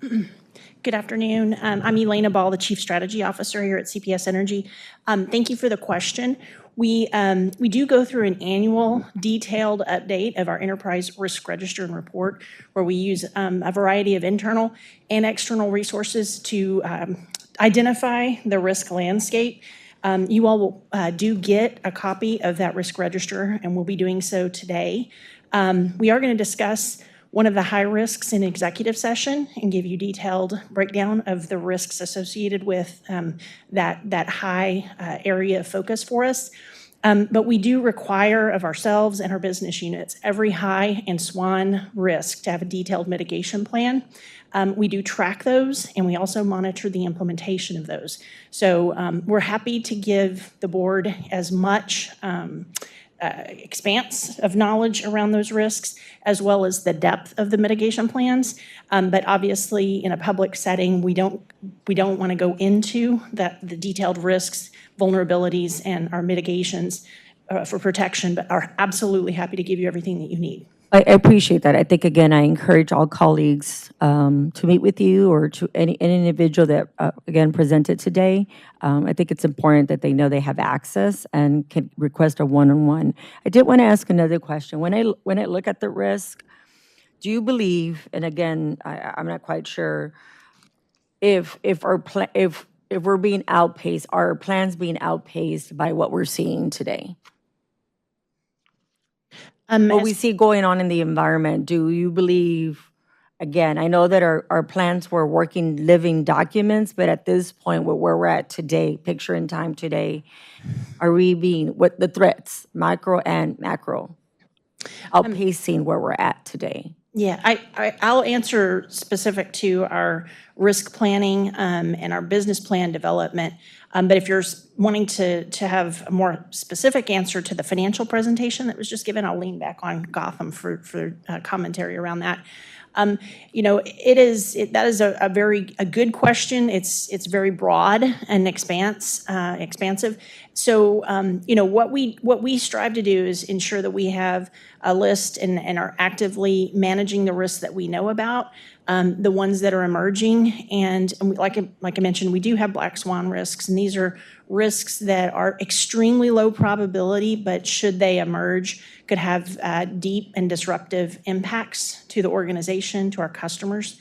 Good afternoon. I'm Elena Ball, the Chief Strategy Officer here at CPS Energy. Thank you for the question. We do go through an annual detailed update of our enterprise risk register and report, where we use a variety of internal and external resources to identify the risk landscape. You all do get a copy of that risk register, and we'll be doing so today. We are going to discuss one of the high risks in executive session and give you detailed breakdown of the risks associated with that high area of focus for us. But we do require of ourselves and our business units every high and SWAN risk to have a detailed mitigation plan. We do track those, and we also monitor the implementation of those. So we're happy to give the board as much expanse of knowledge around those risks, as well as the depth of the mitigation plans. But obviously, in a public setting, we don't want to go into the detailed risks, vulnerabilities, and our mitigations for protection, but are absolutely happy to give you everything that you need. I appreciate that. I think, again, I encourage all colleagues to meet with you or to any individual that, again, presented today. I think it's important that they know they have access and can request a one-on-one. I did want to ask another question. When I look at the risk, do you believe, and again, I'm not quite sure, if we're being outpaced, are our plans being outpaced by what we're seeing today? What we see going on in the environment, do you believe, again, I know that our plans were working living documents, but at this point, where we're at today, picture in time today, are we being, what the threats, micro and macro, outpacing where we're at today? Yeah, I'll answer specific to our risk planning and our business plan development. But if you're wanting to have a more specific answer to the financial presentation that was just given, I'll lean back on Gotham for commentary around that. You know, that is a very good question. It's very broad and expansive. So you know, what we strive to do is ensure that we have a list and are actively managing the risks that we know about, the ones that are emerging, and like I mentioned, we do have black swan risks, and these are risks that are extremely low probability, but should they emerge, could have deep and disruptive impacts to the organization, to our customers.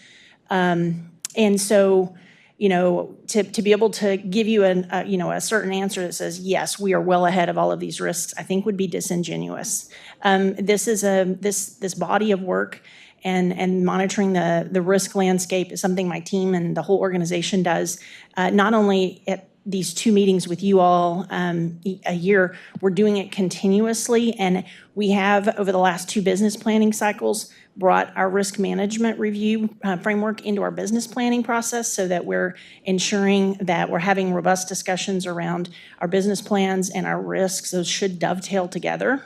And so, to be able to give you a certain answer that says, yes, we are well ahead of all of these risks, I think would be disingenuous. This is this body of work and monitoring the risk landscape is something my team and the whole organization does, not only at these 2 meetings with you all a year, we're doing it continuously. And we have, over the last 2 business planning cycles, brought our risk management review framework into our business planning process so that we're ensuring that we're having robust discussions around our business plans and our risks. Those should dovetail together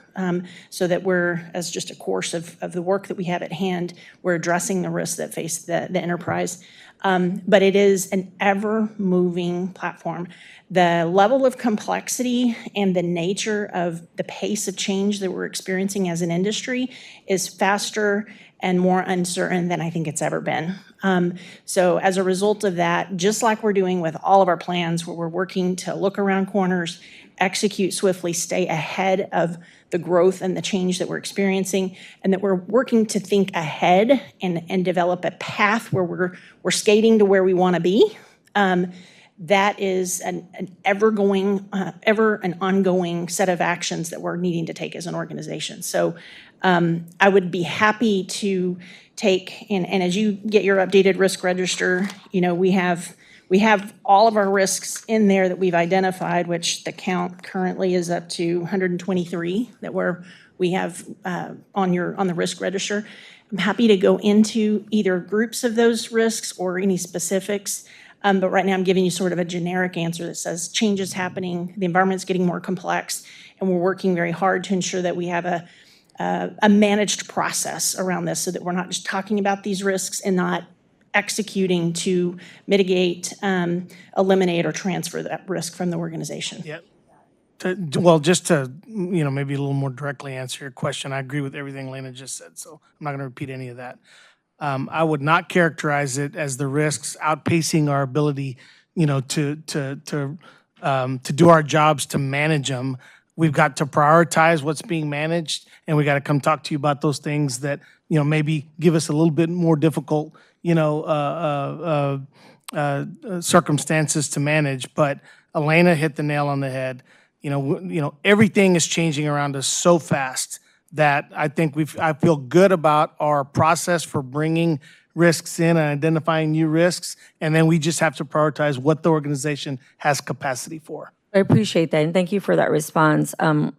so that we're, as just a course of the work that we have at hand, we're addressing the risks that face the enterprise. But it is an ever-moving platform. The level of complexity and the nature of the pace of change that we're experiencing as an industry is faster and more uncertain than I think it's ever been. So as a result of that, just like we're doing with all of our plans, where we're working to look around corners, execute swiftly, stay ahead of the growth and the change that we're experiencing, and that we're working to think ahead and develop a path where we're skating to where we want to be. That is an ongoing set of actions that we're needing to take as an organization. So I would be happy to take, and as you get your updated risk register, we have all of our risks in there that we've identified, which the count currently is up to 123 that we have on the risk register. I'm happy to go into either groups of those risks or any specifics. But right now I'm giving you sort of a generic answer that says change is happening, the environment's getting more complex, and we're working very hard to ensure that we have a managed process around this so that we're not just talking about these risks and not executing to mitigate, eliminate, or transfer that risk from the organization. Yeah. Just to, maybe a little more directly answer your question, I agree with everything Lena just said, so I'm not going to repeat any of that. I would not characterize it as the risks outpacing our ability, to do our jobs to manage them. We've got to prioritize what's being managed, and we got to come talk to you about those things that, maybe give us a little bit more difficult, circumstances to manage. But Elena hit the nail on the head. Everything is changing around us so fast that I think I feel good about our process for bringing risks in and identifying new risks, and then we just have to prioritize what the organization has capacity for. I appreciate that, and thank you for that response.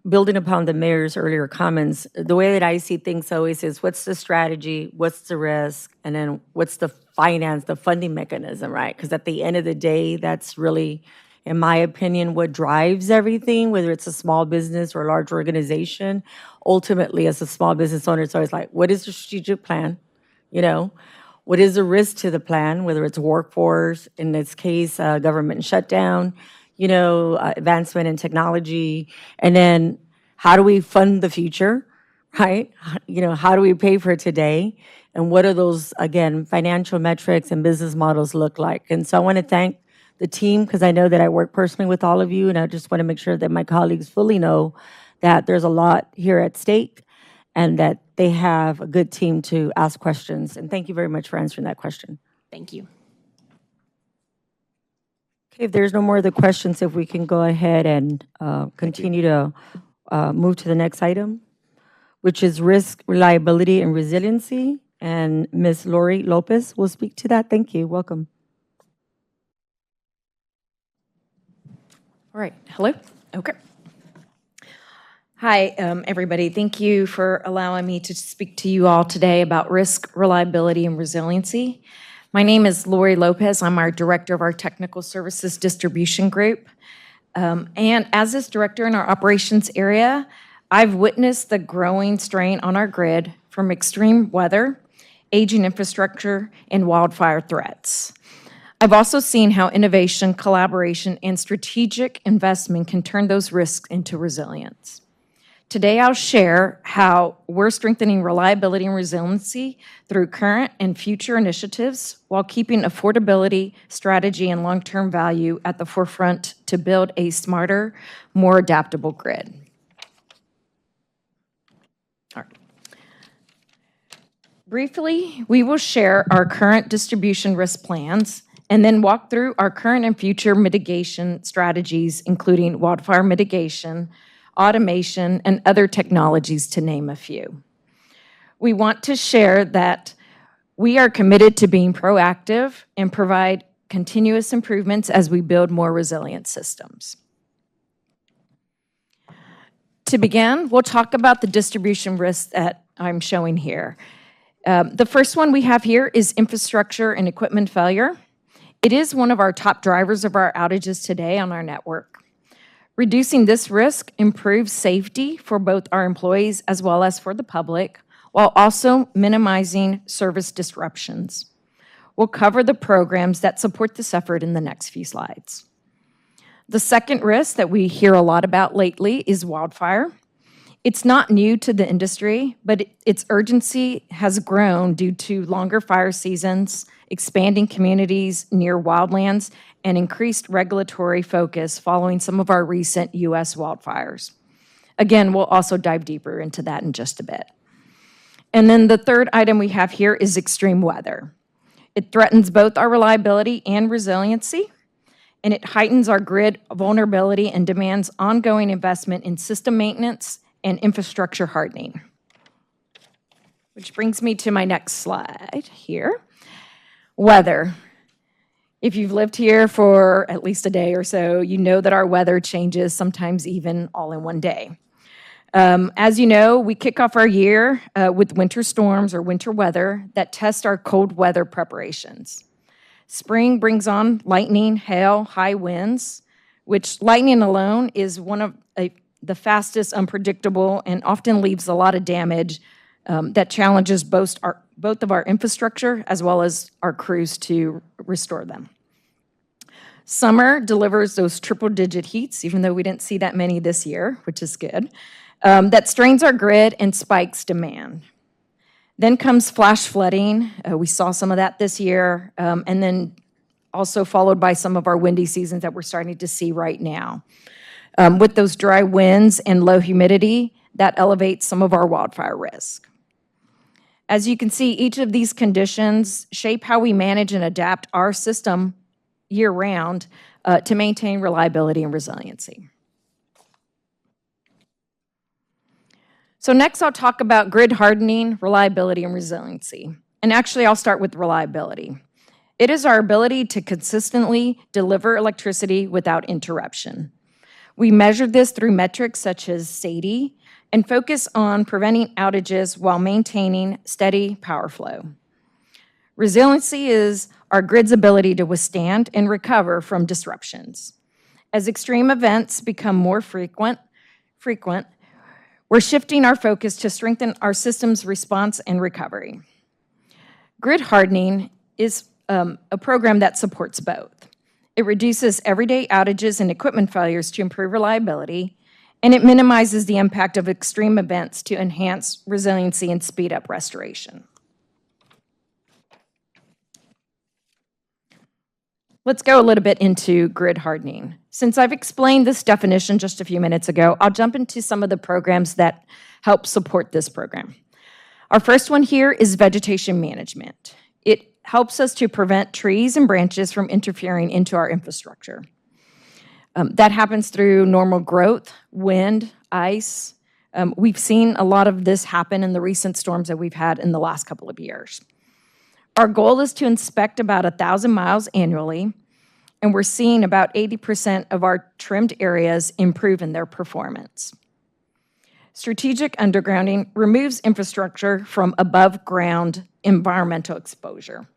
Building upon the mayor's earlier comments, the way that I see things always is what's the strategy, what's the risk, and then what's the finance, the funding mechanism, right? Because at the end of the day, that's really, in my opinion, what drives everything, whether it's a small business or a large organization. Ultimately, as a small business owner, it's always like, what is the strategic plan? What is the risk to the plan, whether it's workforce, in this case, government shutdown, advancement in technology, and then how do we fund the future, right? How do we pay for today? And what are those, again, financial metrics and business models look like? And so I want to thank the team, because I know that I work personally with all of you, and I just want to make sure that my colleagues fully know that there's a lot here at stake and that they have a good team to ask questions. And thank you very much for answering that question. Thank you. Okay, if there's no more other questions, if we can go ahead and continue to move to the next item, which is risk, reliability, and resiliency. And Ms. Lori Lopez will speak to that. Thank you. Welcome. All right. Hello? Okay. Hi, everybody. Thank you for allowing me to speak to you all today about risk, reliability, and resiliency. My name is Lori Lopez. I'm our director of our Technical Services Distribution Group. And as this director in our operations area, I've witnessed the growing strain on our grid from extreme weather, aging infrastructure, and wildfire threats. I've also seen how innovation, collaboration, and strategic investment can turn those risks into resilience. Today, I'll share how we're strengthening reliability and resiliency through current and future initiatives while keeping affordability, strategy, and long-term value at the forefront to build a smarter, more adaptable grid. All right. Briefly, we will share our current distribution risk plans and then walk through our current and future mitigation strategies, including wildfire mitigation, automation, and other technologies, to name a few. We want to share that we are committed to being proactive and provide continuous improvements as we build more resilient systems. To begin, we'll talk about the distribution risks that I'm showing here. The first one we have here is infrastructure and equipment failure. It is one of our top drivers of our outages today on our network. Reducing this risk improves safety for both our employees as well as for the public, while also minimizing service disruptions. We'll cover the programs that support this effort in the next few slides. The second risk that we hear a lot about lately is wildfire. It's not new to the industry, but its urgency has grown due to longer fire seasons, expanding communities near wildlands, and increased regulatory focus following some of our recent U.S. wildfires. Again, we'll also dive deeper into that in just a bit. And then the third item we have here is extreme weather. It threatens both our reliability and resiliency, and it heightens our grid vulnerability and demands ongoing investment in system maintenance and infrastructure hardening. Which brings me to my next slide here. Weather. If you've lived here for at least a day or so, you know that our weather changes, sometimes even all in one day. As you know, we kick off our year with winter storms or winter weather that test our cold weather preparations. Spring brings on lightning, hail, high winds, which lightning alone is one of the fastest, unpredictable, and often leaves a lot of damage that challenges both of our infrastructure as well as our crews to restore them. Summer delivers those triple-digit heats, even though we didn't see that many this year, which is good, that strains our grid and spikes demand. Then comes flash flooding. We saw some of that this year, and then also followed by some of our windy seasons that we're starting to see right now. With those dry winds and low humidity, that elevates some of our wildfire risk. As you can see, each of these conditions shape how we manage and adapt our system year-round to maintain reliability and resiliency. So next, I'll talk about grid hardening, reliability, and resiliency. And actually, I'll start with reliability. It is our ability to consistently deliver electricity without interruption. We measure this through metrics such as SAIDI and focus on preventing outages while maintaining steady power flow. Resiliency is our grid's ability to withstand and recover from disruptions. As extreme events become more frequent, we're shifting our focus to strengthen our system's response and recovery. Grid hardening is a program that supports both. It reduces everyday outages and equipment failures to improve reliability, and it minimizes the impact of extreme events to enhance resiliency and speed up restoration. Let's go a little bit into grid hardening. Since I've explained this definition just a few minutes ago, I'll jump into some of the programs that help support this program. Our first one here is vegetation management. It helps us to prevent trees and branches from interfering into our infrastructure. That happens through normal growth, wind, ice. We've seen a lot of this happen in the recent storms that we've had in the last couple of years. Our goal is to inspect about 1,000 miles annually, and we're seeing about 80% of our trimmed areas improve in their performance. Strategic undergrounding removes infrastructure from above-ground environmental exposure.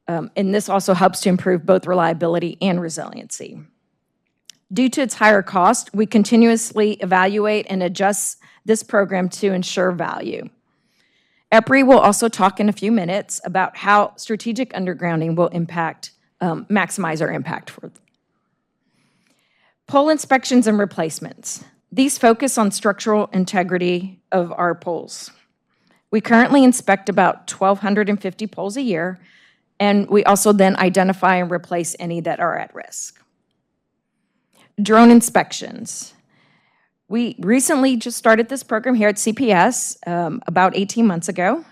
And this also helps to improve both reliability and resiliency. Due to its higher cost, we continuously evaluate and adjust this program to ensure value. EPRI will also talk in a few minutes about how strategic undergrounding will maximize our impact. Pole inspections and replacements. These focus on structural integrity of our poles. We currently inspect about 1,250 poles a year, and we also then identify and replace any that are at risk. Drone inspections. We recently just started this program here at CPS about 18 months ago,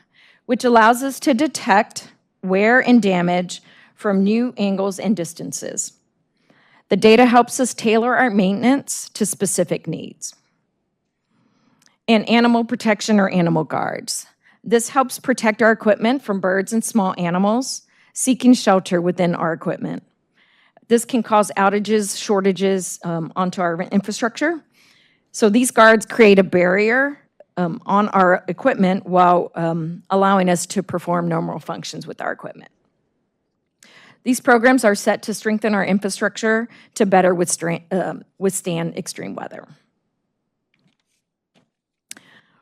which allows us to detect wear and damage from new angles and distances. The data helps us tailor our maintenance to specific needs. And animal protection or animal guards. This helps protect our equipment from birds and small animals seeking shelter within our equipment. This can cause outages, shortages onto our infrastructure. So these guards create a barrier on our equipment while allowing us to perform normal functions with our equipment. These programs are set to strengthen our infrastructure to better withstand extreme weather.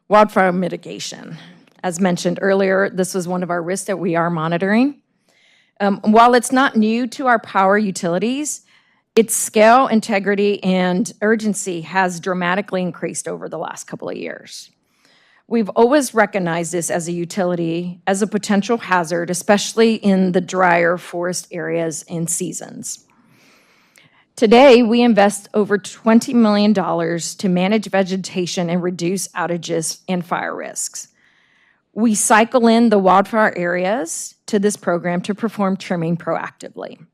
Wildfire mitigation. As mentioned earlier, this was one of our risks that we are monitoring. While it's not new to our power utilities, its scale, integrity, and urgency has dramatically increased over the last couple of years. We've always recognized this as a utility as a potential hazard, especially in the drier forest areas and seasons. Today, we invest over $20 million to manage vegetation and reduce outages and fire risks. We cycle in the wildfire areas to this program to perform trimming proactively.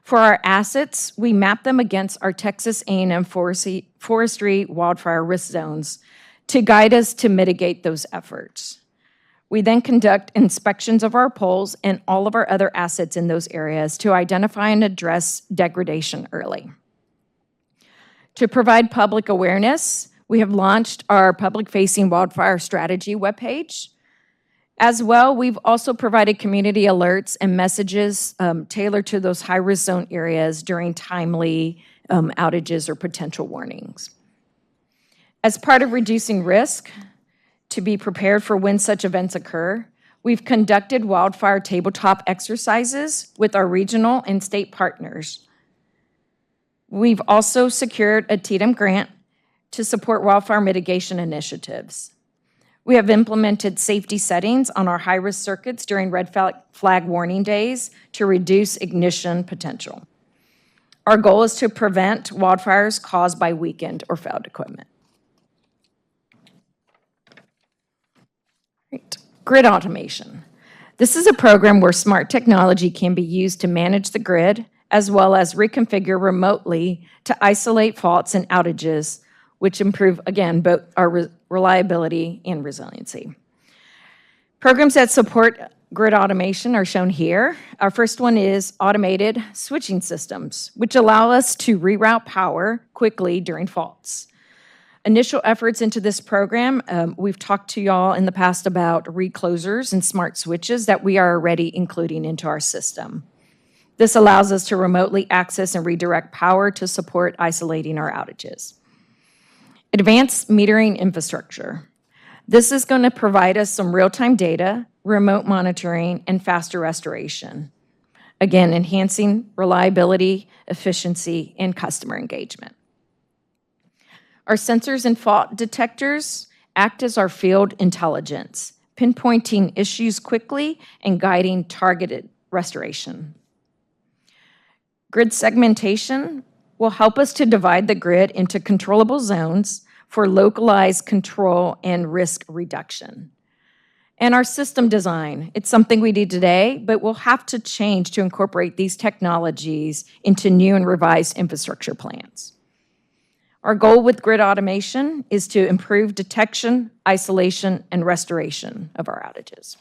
For our assets, we map them against our Texas A&M forestry wildfire risk zones to guide us to mitigate those efforts. We then conduct inspections of our poles and all of our other assets in those areas to identify and address degradation early. To provide public awareness, we have launched our public-facing wildfire strategy webpage. As well, we've also provided community alerts and messages tailored to those high-risk zone areas during timely outages or potential warnings. As part of reducing risk, to be prepared for when such events occur, we've conducted wildfire tabletop exercises with our regional and state partners. We've also secured a TDM grant to support wildfire mitigation initiatives. We have implemented safety settings on our high-risk circuits during red flag warning days to reduce ignition potential. Our goal is to prevent wildfires caused by weakened or failed equipment. Great. Grid automation. This is a program where smart technology can be used to manage the grid as well as reconfigure remotely to isolate faults and outages, which improve, again, both our reliability and resiliency. Programs that support grid automation are shown here. Our first one is automated switching systems, which allow us to reroute power quickly during faults. Initial efforts into this program, we've talked to y'all in the past about reclosers and smart switches that we are already including into our system. This allows us to remotely access and redirect power to support isolating our outages. Advanced metering infrastructure. This is going to provide us some real-time data, remote monitoring, and faster restoration. Again, enhancing reliability, efficiency, and customer engagement. Our sensors and fault detectors act as our field intelligence, pinpointing issues quickly and guiding targeted restoration. Grid segmentation will help us to divide the grid into controllable zones for localized control and risk reduction. And our system design, it's something we do today, but we'll have to change to incorporate these technologies into new and revised infrastructure plans. Our goal with grid automation is to improve detection, isolation, and restoration of our outages.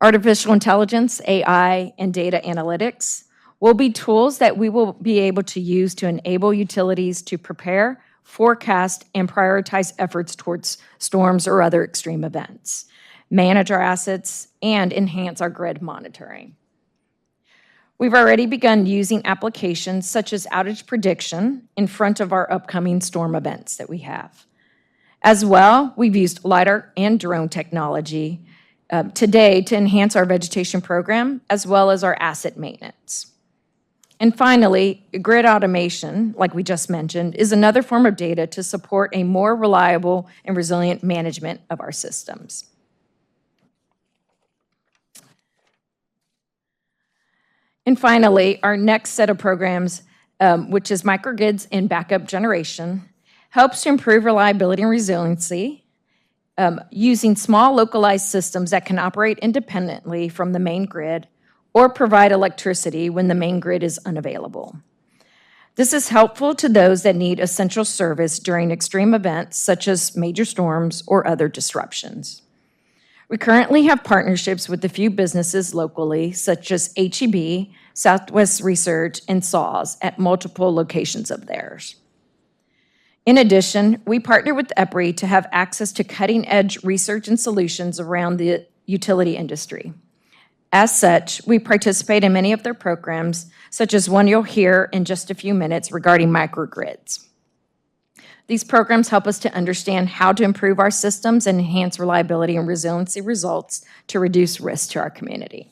Artificial intelligence, AI, and data analytics will be tools that we will be able to use to enable utilities to prepare, forecast, and prioritize efforts towards storms or other extreme events, manage our assets, and enhance our grid monitoring. We've already begun using applications such as outage prediction in front of our upcoming storm events that we have. As well, we've used LiDAR and drone technology today to enhance our vegetation program as well as our asset maintenance. And finally, grid automation, like we just mentioned, is another form of data to support a more reliable and resilient management of our systems. And finally, our next set of programs, which is microgrids and backup generation, helps to improve reliability and resiliency using small localized systems that can operate independently from the main grid or provide electricity when the main grid is unavailable. This is helpful to those that need essential service during extreme events such as major storms or other disruptions. We currently have partnerships with a few businesses locally, such as H-E-B, Southwest Research, and SAWS at multiple locations of theirs. In addition, we partner with EPRI to have access to cutting-edge research and solutions around the utility industry. As such, we participate in many of their programs, such as one you'll hear in just a few minutes regarding microgrids. These programs help us to understand how to improve our systems and enhance reliability and resiliency results to reduce risk to our community.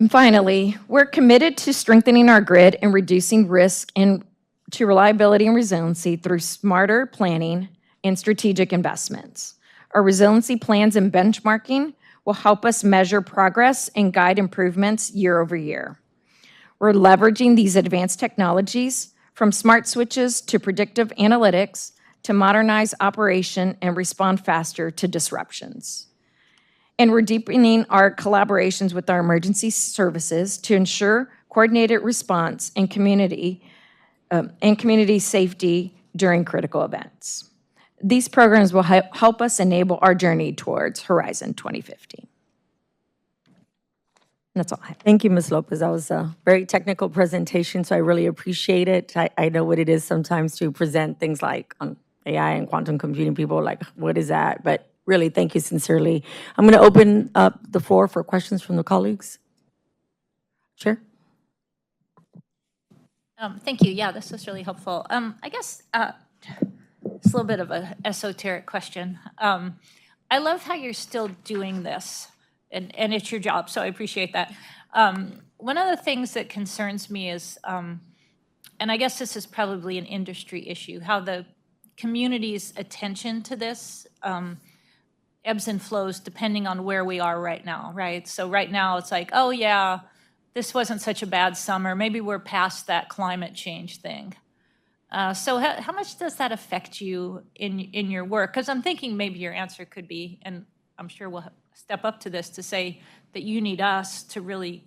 And finally, we're committed to strengthening our grid and reducing risk to reliability and resiliency through smarter planning and strategic investments. Our resiliency plans and benchmarking will help us measure progress and guide improvements year over year. We're leveraging these advanced technologies from smart switches to predictive analytics to modernize operation and respond faster to disruptions. And we're deepening our collaborations with our emergency services to ensure coordinated response and community safety during critical events. These programs will help us enable our journey towards Horizon 2050. That's all I have. Thank you, Ms. Lopez. That was a very technical presentation, so I really appreciate it. I know what it is sometimes to present things like on AI and quantum computing. People are like, what is that? But really, thank you sincerely. I'm going to open up the floor for questions from the colleagues. Chair? Thank you. Yeah, this was really helpful. I guess it's a little bit of an esoteric question. I love how you're still doing this, and it's your job, so I appreciate that. One of the things that concerns me is, and I guess this is probably an industry issue, how the community's attention to this ebbs and flows depending on where we are right now, right? So right now it's like, oh yeah, this wasn't such a bad summer. Maybe we're past that climate change thing. So how much does that affect you in your work? Because I'm thinking maybe your answer could be, and I'm sure we'll step up to this, to say that you need us to really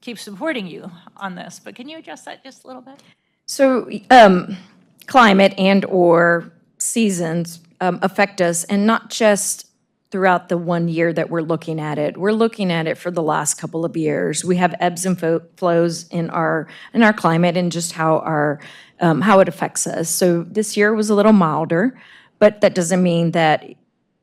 keep supporting you on this. But can you address that just a little bit? So climate and or seasons affect us, and not just throughout the 1 year that we're looking at it. We're looking at it for the last couple of years. We have ebbs and flows in our climate and just how it affects us. So this year was a little milder, but that doesn't mean that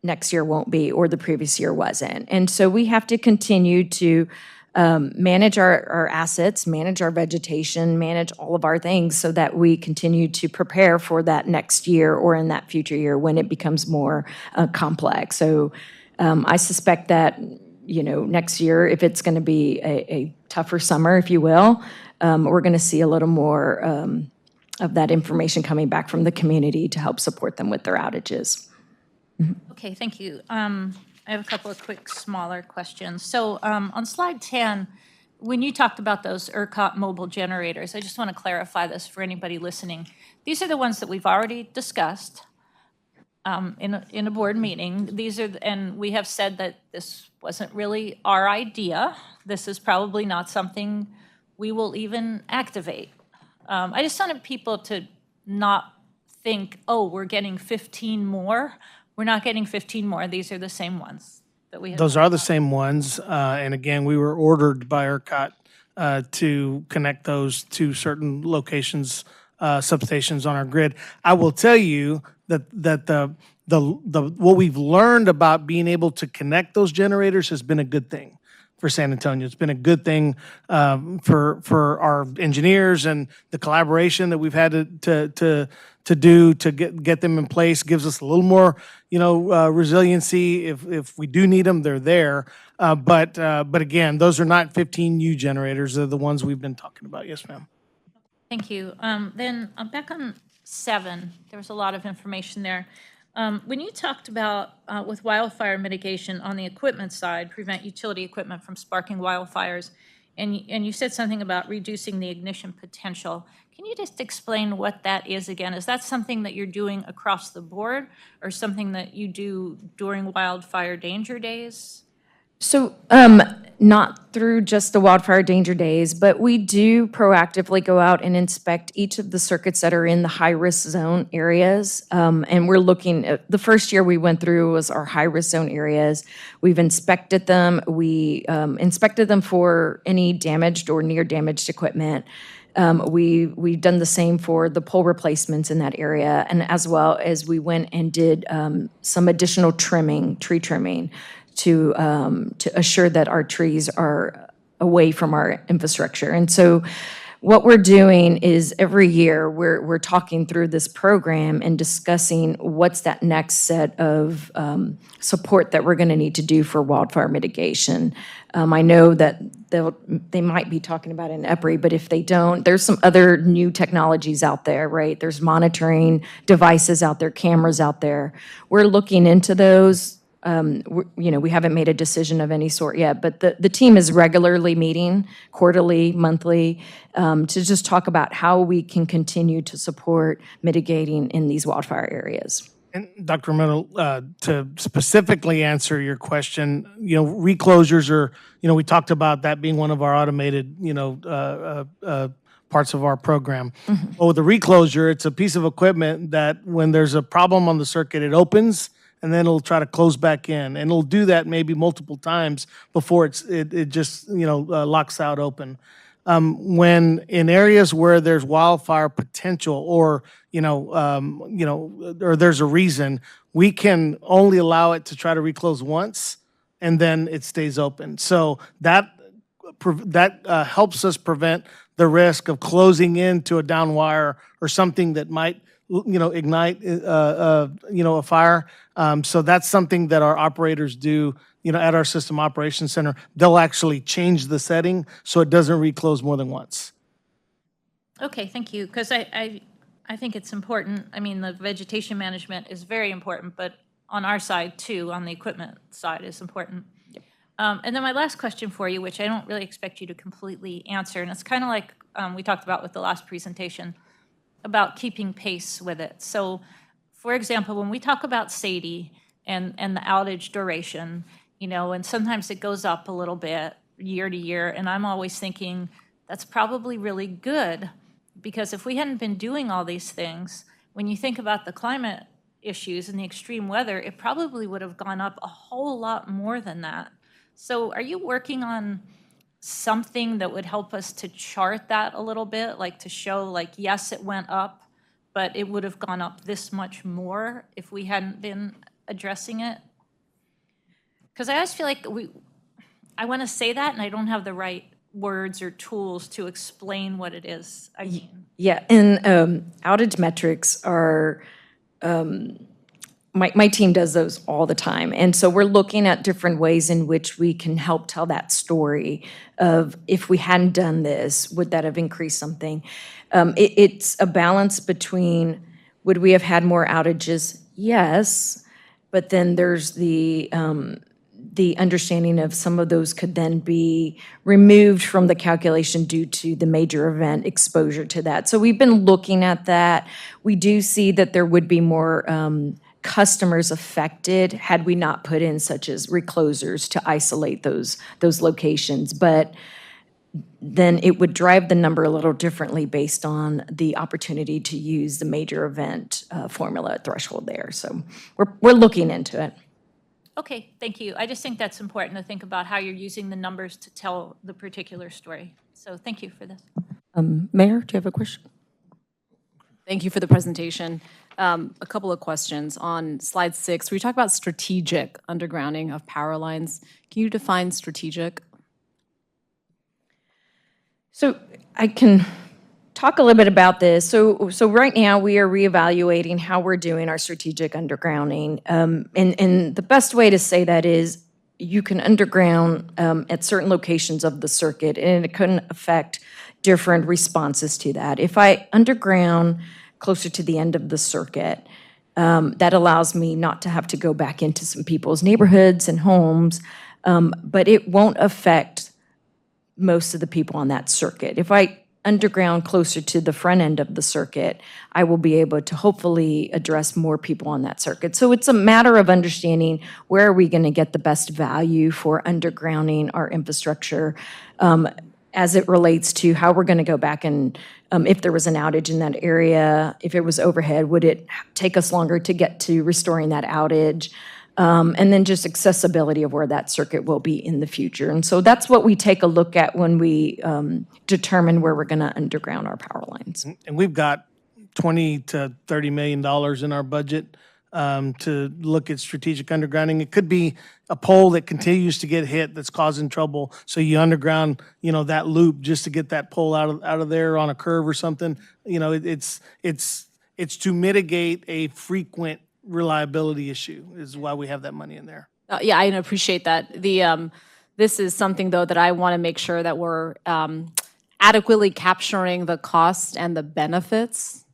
next year won't be or the previous year wasn't. And so we have to continue to manage our assets, manage our vegetation, manage all of our things so that we continue to prepare for that next year or in that future year when it becomes more complex. So I suspect that, next year, if it's going to be a tougher summer, if you will, we're going to see a little more of that information coming back from the community to help support them with their outages. Okay, thank you. I have a couple of quick, smaller questions. So on slide 10, when you talked about those ERCOT mobile generators, I just want to clarify this for anybody listening. These are the ones that we've already discussed in a board meeting. And we have said that this wasn't really our idea. This is probably not something we will even activate. I just wanted people to not think, oh, we're getting 15 more. We're not getting 15 more. These are the same ones that we have. Those are the same ones. And again, we were ordered by ERCOT to connect those to certain locations, substations on our grid. I will tell you that the what we've learned about being able to connect those generators has been a good thing for San Antonio. It's been a good thing for our engineers and the collaboration that we've had to do to get them in place, gives us a little more, resiliency. If we do need them, they're there. But again, those are not 15U generators. They're the ones we've been talking about. Yes, ma'am. Thank you. Then back on 7, there was a lot of information there. When you talked about with wildfire mitigation on the equipment side, prevent utility equipment from sparking wildfires, and you said something about reducing the ignition potential. Can you just explain what that is again? Is that something that you're doing across the board or something that you do during wildfire danger days? So, not through just the wildfire danger days, but we do proactively go out and inspect each of the circuits that are in the high-risk zone areas. And we're looking at, the first year we went through was our high-risk zone areas. We've inspected them. We inspected them for any damaged or near-damaged equipment. We've done the same for the pole replacements in that area, and as well as we went and did some additional tree trimming, to assure that our trees are away from our infrastructure. And so what we're doing is every year we're talking through this program and discussing what's that next set of support that we're going to need to do for wildfire mitigation. I know that they might be talking about it in EPRI, but if they don't, there's some other new technologies out there, right? There's monitoring devices out there, cameras out there. We're looking into those. We haven't made a decision of any sort yet, but the team is regularly meeting, quarterly, monthly, to just talk about how we can continue to support mitigating in these wildfire areas. And Dr. Romero, to specifically answer your question, reclosures are, we talked about that being one of our automated, parts of our program. Well, with the reclosure, it's a piece of equipment that when there's a problem on the circuit, it opens, and then it'll try to close back in. And it'll do that maybe multiple times before it just, locks out open. When in areas where there's wildfire potential or, or there's a reason, we can only allow it to try to reclose once, and then it stays open. So that helps us prevent the risk of closing into a down wire or something that might ignite, a fire. So that's something that our operators do, at our System Operations Center. They'll actually change the setting so it doesn't reclose more than once. Okay, thank you, because I think it's important. I mean, the vegetation management is very important, but on our side too, on the equipment side is important. Yep. And then my last question for you, which I don't really expect you to completely answer, and it's kind of like we talked about with the last presentation, about keeping pace with it. So, for example, when we talk about SAIDI and the outage duration, and sometimes it goes up a little bit year to year, and I'm always thinking that's probably really good, because if we hadn't been doing all these things, when you think about the climate issues and the extreme weather, it probably would have gone up a whole lot more than that. So are you working on something that would help us to chart that a little bit, like to show, like, yes, it went up, but it would have gone up this much more if we hadn't been addressing it? Because I always feel like I want to say that, and I don't have the right words or tools to explain what it is. I mean. Yeah, and outage metrics are, my team does those all the time. And so we're looking at different ways in which we can help tell that story of, if we hadn't done this, would that have increased something? It's a balance between, would we have had more outages? Yes, but then there's the understanding of some of those could then be removed from the calculation due to the major event exposure to that. So we've been looking at that. We do see that there would be more customers affected had we not put in such as reclosers to isolate those locations. But then it would drive the number a little differently based on the opportunity to use the major event formula threshold there. So we're looking into it. Okay, thank you. I just think that's important to think about how you're using the numbers to tell the particular story. So thank you for this. Mayor, do you have a question? Thank you for the presentation. A couple of questions. On slide 6, we talk about strategic undergrounding of power lines. Can you define strategic? So I can talk a little bit about this. So right now, we are reevaluating how we're doing our strategic undergrounding. And the best way to say that is you can underground at certain locations of the circuit, and it can affect different responses to that. If I underground closer to the end of the circuit, that allows me not to have to go back into some people's neighborhoods and homes, but it won't affect most of the people on that circuit. If I underground closer to the front end of the circuit, I will be able to hopefully address more people on that circuit. So it's a matter of understanding where are we going to get the best value for undergrounding our infrastructure as it relates to how we're going to go back and if there was an outage in that area, if it was overhead, would it take us longer to get to restoring that outage? And then just accessibility of where that circuit will be in the future. And so that's what we take a look at when we determine where we're going to underground our power lines. And we've got $20 to $30 million in our budget to look at strategic undergrounding. It could be a pole that continues to get hit that's causing trouble. So you underground, that loop just to get that pole out of there on a curve or something. It's to mitigate a frequent reliability issue is why we have that money in there. Yeah, I appreciate that. This is something, though, that I want to make sure that we're adequately capturing the cost and the benefits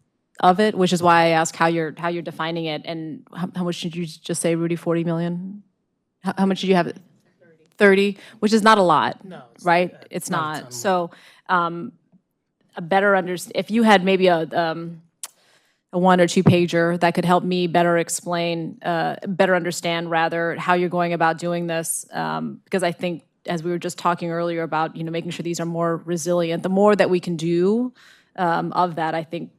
of it, which is why I ask how you're defining it. And how much did you just say, Rudy? 40 million? How much did you have? 30, which is not a lot, right? It's not. So a better if you had maybe a 1 or 2 pager that could help me better explain, better understand rather how you're going about doing this. Because I think, as we were just talking earlier about, making sure these are more resilient, the more that we can do of that, I think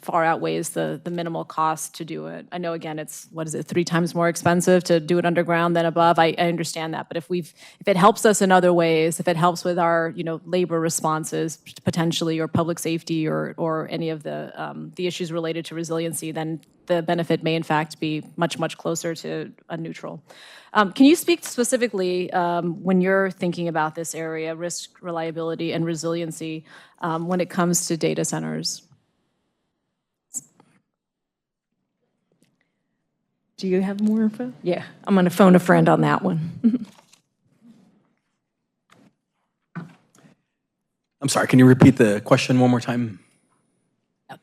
far outweighs the minimal cost to do it. I know, again, it's, 3 times more expensive to do it underground than above. I understand that. But if it helps us in other ways, if it helps with our, labor responses potentially, or public safety, or any of the issues related to resiliency, then the benefit may in fact be much, much closer to a neutral. Can you speak specifically, when you're thinking about this area, risk, reliability, and resiliency, when it comes to data centers? Do you have more info? Yeah, I'm going to phone a friend on that one. I'm sorry, can you repeat the question one more time?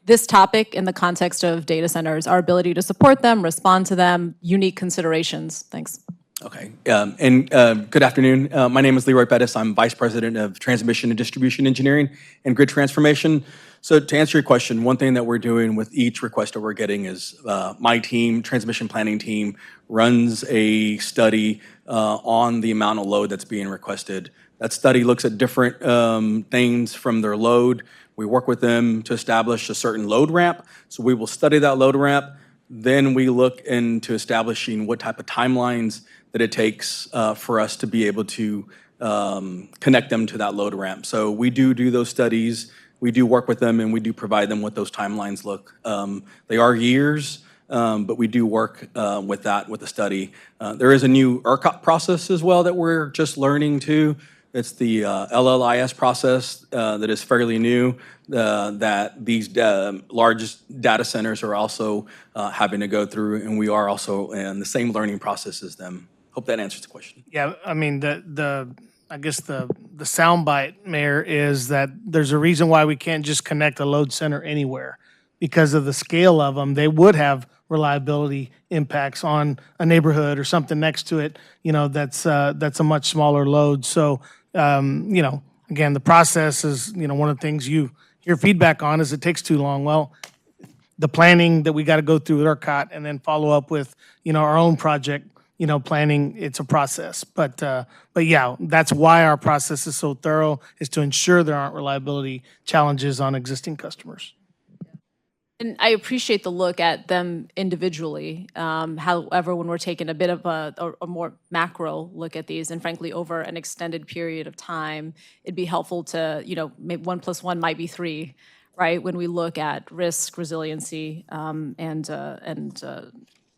This topic in the context of data centers, our ability to support them, respond to them, unique considerations. Thanks. Okay, good afternoon. My name is Leroy Bettis. I'm Vice President of Transmission and Distribution Engineering and Grid Transformation. So to answer your question, one thing that we're doing with each request that we're getting is my team, transmission planning team, runs a study on the amount of load that's being requested. That study looks at different things from their load. We work with them to establish a certain load ramp. So we will study that load ramp. Then we look into establishing what type of timelines that it takes for us to be able to connect them to that load ramp. So we do those studies. We do work with them, and we do provide them what those timelines look. They are years, but we do work with the study. There is a new ERCOT process as well that we're just learning too. It's the LLIS process that is fairly new, that these large data centers are also having to go through, and we are also in the same learning process as them. Hope that answers the question. Yeah, I mean, I guess the soundbite, Mayor, is that there's a reason why we can't just connect a load center anywhere. Because of the scale of them, they would have reliability impacts on a neighborhood or something next to it, that's a much smaller load. So, again, the process is, one of the things you hear feedback on is it takes too long. Well, the planning that we got to go through with ERCOT and then follow up with, our own project, planning, it's a process. But yeah, that's why our process is so thorough, is to ensure there aren't reliability challenges on existing customers. And I appreciate the look at them individually. However, when we're taking a bit of a more macro look at these, and frankly, over an extended period of time, it'd be helpful to, maybe 1 + 1 might be 3, right? When we look at risk, resiliency, and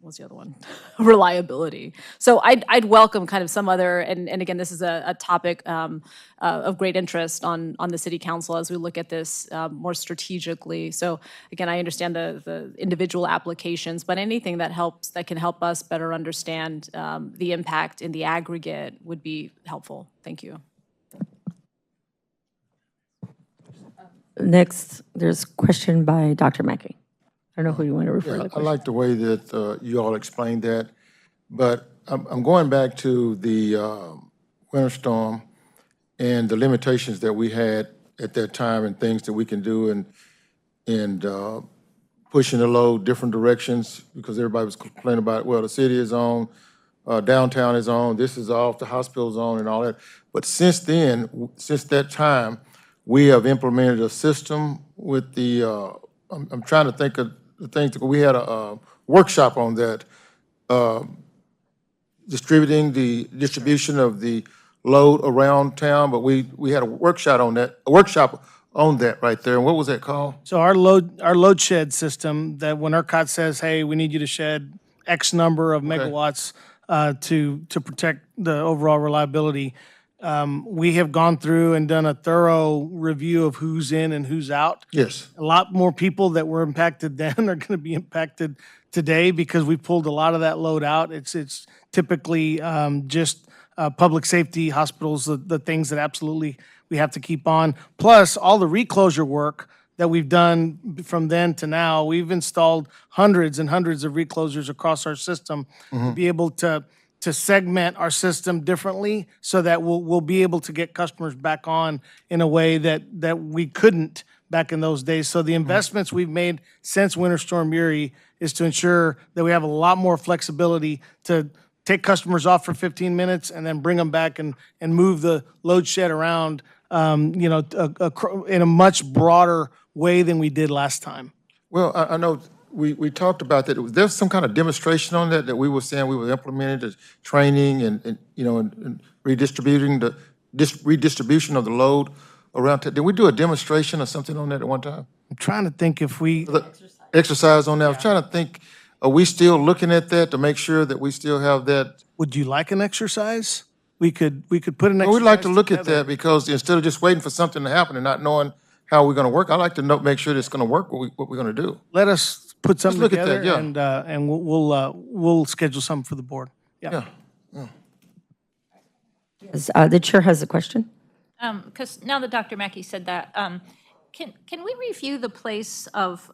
what's the other one? Reliability. So I'd welcome kind of some other, and again, this is a topic of great interest on the city council as we look at this more strategically. So again, I understand the individual applications, but anything that can help us better understand the impact in the aggregate would be helpful. Thank you. Next, there's a question by Dr. Mackey. I don't know who you want to refer to the I question. like the way that you all explained that, but I'm going back to the winter storm and the limitations that we had at that time and things that we can do and pushing the load different directions because everybody was complaining about, well, the city is on, downtown is on, this is off, the hospital's on and all that. But since then, since that time, we have implemented a system with the, I'm trying to think of the things, we had a workshop on that, distribution of the load around town, but we had a workshop on that right there. And what was that called? So our load shed system, that when ERCOT says, hey, we need you to shed X number of megawatts to protect the overall reliability, we have gone through and done a thorough review of who's in and who's out. Yes. A lot more people that were impacted then are going to be impacted today because we pulled a lot of that load out. It's typically just public safety, hospitals, the things that absolutely we have to keep on. Plus, all the reclosure work that we've done from then to now, we've installed hundreds and hundreds of reclosures across our system to be able to segment our system differently so that we'll be able to get customers back on in a way that we couldn't back in those days. So the investments we've made since Winter Storm Uri is to ensure that we have a lot more flexibility to take customers off for 15 minutes and then bring them back and move the load shed around, in a much broader way than we did last time. Well, I know we talked about that. There's some kind of demonstration on that we were saying we were implementing the training and redistributing the redistribution of the load around. Did we do a demonstration or something on that at one time? I'm trying to think if we... Exercise on that. I was trying to think, are we still looking at that to make sure that we still have that? Would you like an exercise? We could put an exercise Well, we'd like to look together. at that because instead of just waiting for something to happen and not knowing how we're going to work, I like to make sure that it's going to work, what we're going to do. Let us put something look at together that, and we'll schedule something for the board. Yeah. Yes, the chair has a question. Because now that Dr. Mackey said that, can we review the place of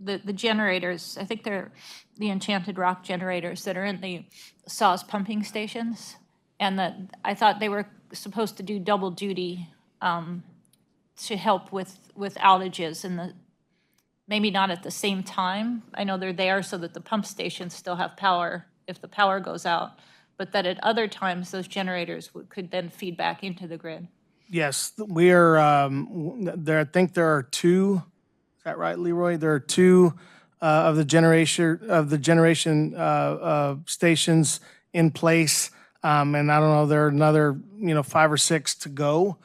the generators? I think they're the Enchanted Rock generators that are in the SAWS pumping stations, and that I thought they were supposed to do double duty to help with outages and maybe not at the same time. I know they're there so that the pump stations still have power if the power goes out, but that at other times those generators could then feed back into the grid. Yes, we are, I think there are two, is that right, Leroy? There are two of the generation stations in place, and I don't know, there are another, 5 or 6 to go.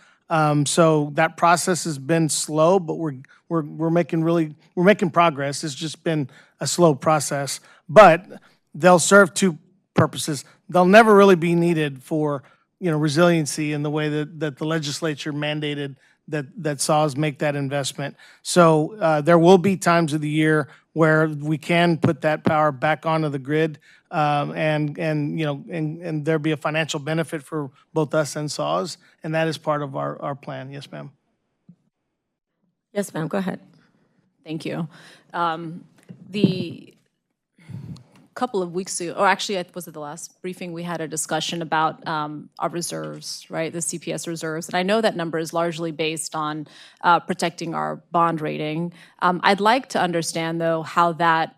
So that process has been slow, but we're making progress. It's just been a slow process, but they'll serve two purposes. They'll never really be needed for resiliency in the way that the legislature mandated that SAWS make that investment. So there will be times of the year where we can put that power back onto the grid, and there'll be a financial benefit for both us and SAWS, and that is part of our plan. Yes, ma'am. Yes, ma'am, go ahead. Thank you. The couple of weeks ago, or actually, was it the last briefing, we had a discussion about our reserves, right, the CPS reserves. And I know that number is largely based on protecting our bond rating. I'd like to understand, though, how that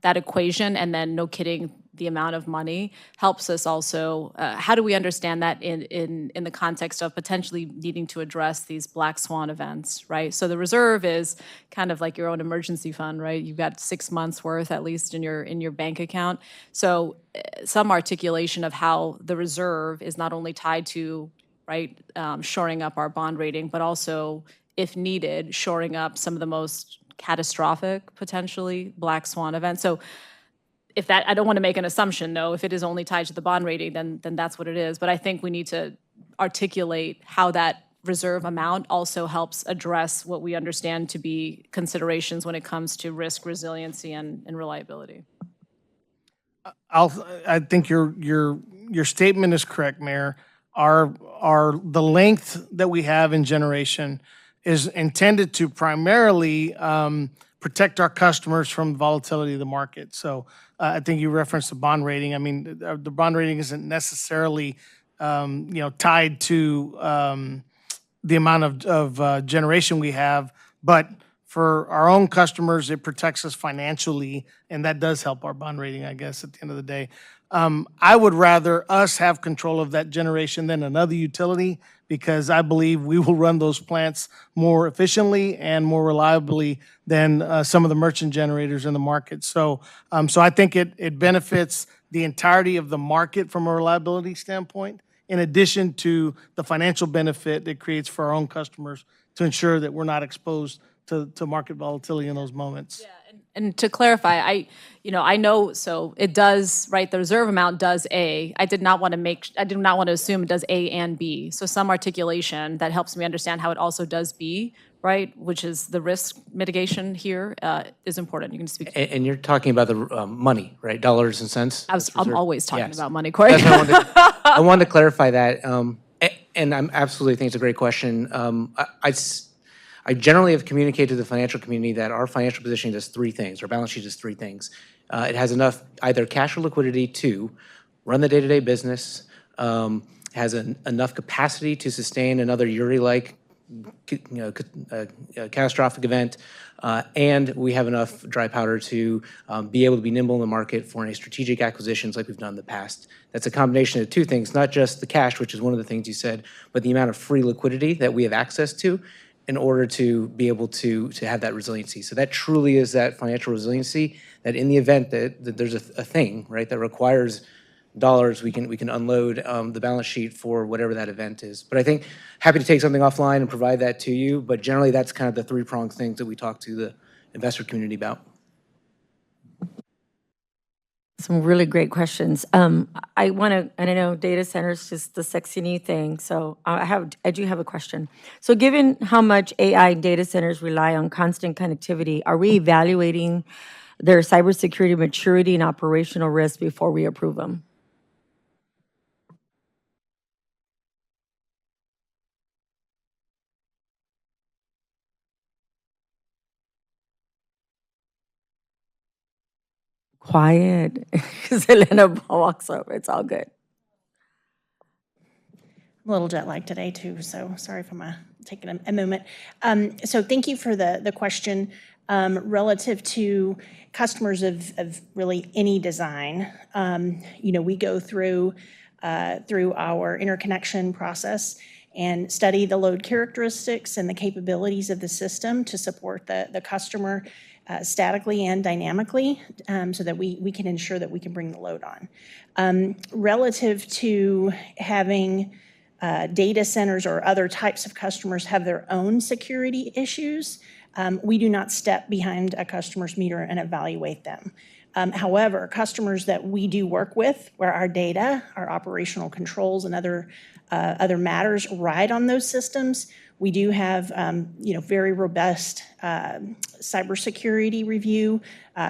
equation, and then, no kidding, the amount of money helps us also. How do we understand that in the context of potentially needing to address these black swan events, right? So the reserve is kind of like your own emergency fund, right? You've got 6 months worth at least in your bank account. So some articulation of how the reserve is not only tied to, right, shoring up our bond rating, but also, if needed, shoring up some of the most catastrophic, potentially, black swan events. So if that, I don't want to make an assumption, no, if it is only tied to the bond rating, then that's what it is. But I think we need to articulate how that reserve amount also helps address what we understand to be considerations when it comes to risk, resiliency, and reliability. I think your statement is correct, Mayor. The length that we have in generation is intended to primarily protect our customers from volatility of the market. So I think you referenced the bond rating. I mean, the bond rating isn't necessarily tied to the amount of generation we have, but for our own customers, it protects us financially, and that does help our bond rating, I guess, at the end of the day. I would rather us have control of that generation than another utility, because I believe we will run those plants more efficiently and more reliably than some of the merchant generators in the market. So I think it benefits the entirety of the market from a reliability standpoint, in addition to the financial benefit it creates for our own customers to ensure that we're not exposed to market volatility in those moments. And to clarify, I know, so it does, right, the reserve amount does A. I do not want to assume it does A and B. So some articulation that helps me understand how it also does B, right, which is the risk mitigation here, is important. You can speak. And you're talking about the money, right? Dollars and cents? I'm always talking Yes. about money, Corey. That's what I wanted to clarify that. And I'm absolutely think it's a great question. I generally have communicated to the financial community that our financial position does three things. Our balance sheet does three things. It has enough either cash or liquidity to run the day-to-day business, has enough capacity to sustain another Uri-like catastrophic event, and we have enough dry powder to be able to be nimble in the market for any strategic acquisitions like we've done in the past. That's a combination of two things, not just the cash, which is one of the things you said, but the amount of free liquidity that we have access to in order to be able to have that resiliency. So that truly is that financial resiliency, that in the event that there's a thing, right, that requires dollars, we can unload the balance sheet for whatever that event is. But I think happy to take something offline and provide that to you, but generally that's kind of the three-pronged things that we talk to the investor community about. Some really great questions. I know data centers just the sexy new thing. So I do have a question. So given how much AI data centers rely on constant connectivity, are we evaluating their cybersecurity maturity and operational risk before we approve them? Quiet, because Elena walks up. It's all good. I'm a little jet lagged today too, so sorry if I'm taking a moment. So thank you for the question. Relative to customers of really any design, we go through our interconnection process and study the load characteristics and the capabilities of the system to support the customer statically and dynamically, so that we can ensure that we can bring the load on. Relative to having data centers or other types of customers have their own security issues, we do not step behind a customer's meter and evaluate them. However, customers that we do work with, where our data, our operational controls, and other matters ride on those systems, we do have very robust cybersecurity review,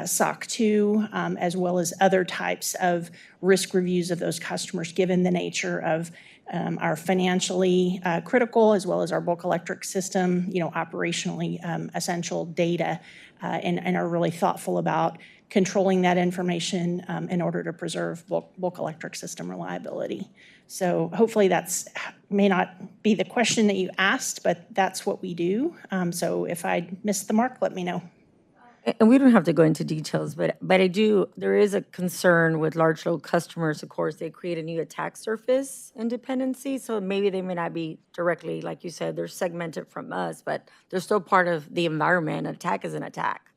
SOC 2, as well as other types of risk reviews of those customers, given the nature of our financially critical, as well as our bulk electric system, operationally essential data, and are really thoughtful about controlling that information in order to preserve bulk electric system reliability. So hopefully that's may not be the question that you asked, but that's what we do. So if I missed the mark, let me know. And we don't have to go into details, but there is a concern with large load customers. Of course, they create a new attack surface in dependency. So maybe they may not be directly, like you said, they're segmented from us, but they're still part of the environment. An attack is an attack.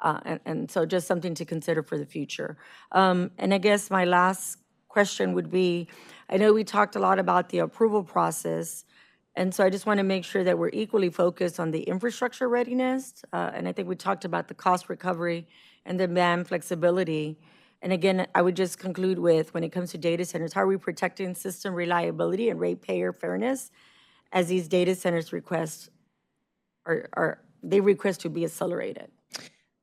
And so just something to consider for the future. And I guess my last question would be, I know we talked a lot about the approval process, and so I just want to make sure that we're equally focused on the infrastructure readiness. And I think we talked about the cost recovery and demand flexibility. And again, I would just conclude with, when it comes to data centers, how are we protecting system reliability and ratepayer fairness as these data centers they request to be accelerated?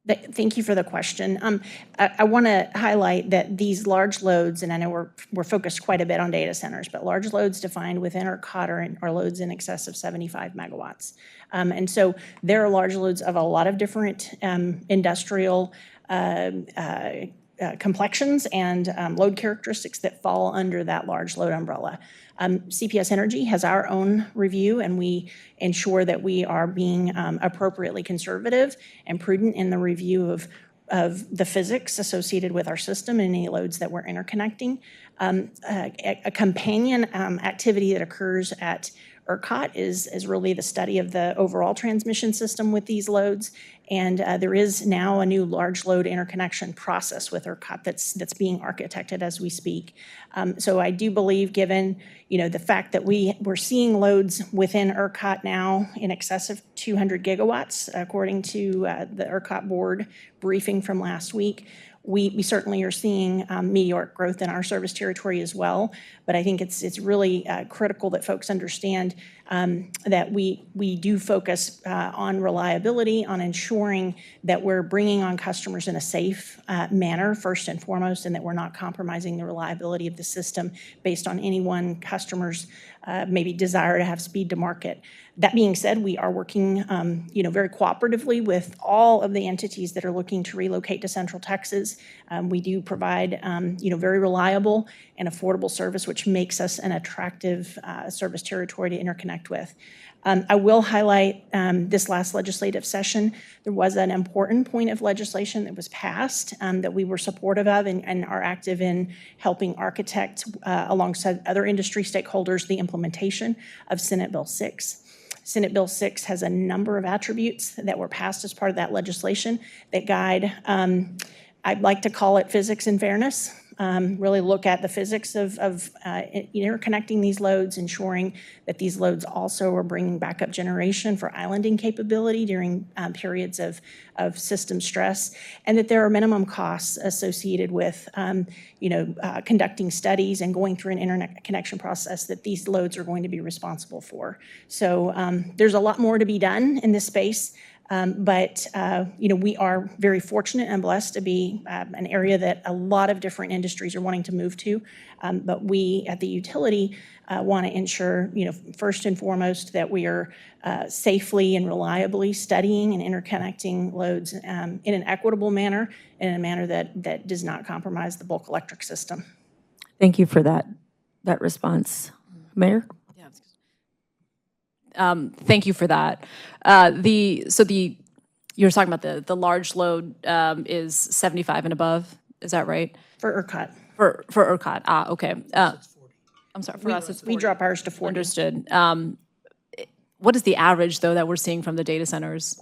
Thank you for the question. I want to highlight that these large loads, and I know we're focused quite a bit on data centers, but large loads defined within ERCOT are loads in excess of 75 megawatts. And so there are large loads of a lot of different industrial complexions and load characteristics that fall under that large load umbrella. CPS Energy has our own review, and we ensure that we are being appropriately conservative and prudent in the review of the physics associated with our system and any loads that we're interconnecting. A companion activity that occurs at ERCOT is really the study of the overall transmission system with these loads. And there is now a new large load interconnection process with ERCOT that's being architected as we speak. So I do believe, given the fact that we're seeing loads within ERCOT now in excess of 200 gigawatts, according to the ERCOT board briefing from last week, we certainly are seeing meteoric growth in our service territory as well. But I think it's really critical that folks understand that we do focus on reliability, on ensuring that we're bringing on customers in a safe manner, first and foremost, and that we're not compromising the reliability of the system based on any one customer's maybe desire to have speed to market. That being said, we are working very cooperatively with all of the entities that are looking to relocate to Central Texas. We do provide very reliable and affordable service, which makes us an attractive service territory to interconnect with. I will highlight this last legislative session, there was an important point of legislation that was passed that we were supportive of and are active in helping architect alongside other industry stakeholders the implementation of Senate Bill 6. Senate Bill 6 has a number of attributes that were passed as part of that legislation that guide, I'd like to call it physics and fairness. Really look at the physics of interconnecting these loads, ensuring that these loads also are bringing backup generation for islanding capability during periods of system stress, and that there are minimum costs associated with conducting studies and going through an internet connection process that these loads are going to be responsible for. So there's a lot more to be done in this space. But we are very fortunate and blessed to be an area that a lot of different industries are wanting to move to. But we at the utility want to ensure, first and foremost, that we are safely and reliably studying and interconnecting loads in an equitable manner, in a manner that does not compromise the bulk electric system. Thank you for that response. Mayor? Thank you for that. You're talking about the large load is 75 and above, is that right? For ERCOT. For ERCOT, okay. I'm sorry, for us it's 40. We drop ours to 40. Understood. What is the average, though, that we're seeing from the data centers?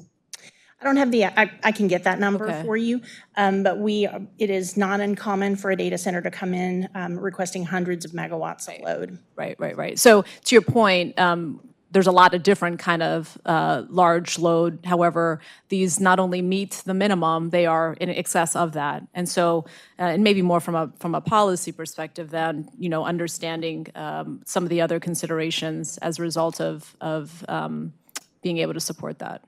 I don't have I can get that number for you, but it is not uncommon for a data center to come in requesting hundreds of megawatts of load. Right. So to your point, there's a lot of different kind of large load. However, these not only meet the minimum, they are in excess of that. And so, and maybe more from a policy perspective than, understanding some of the other considerations as a result of being able to support that.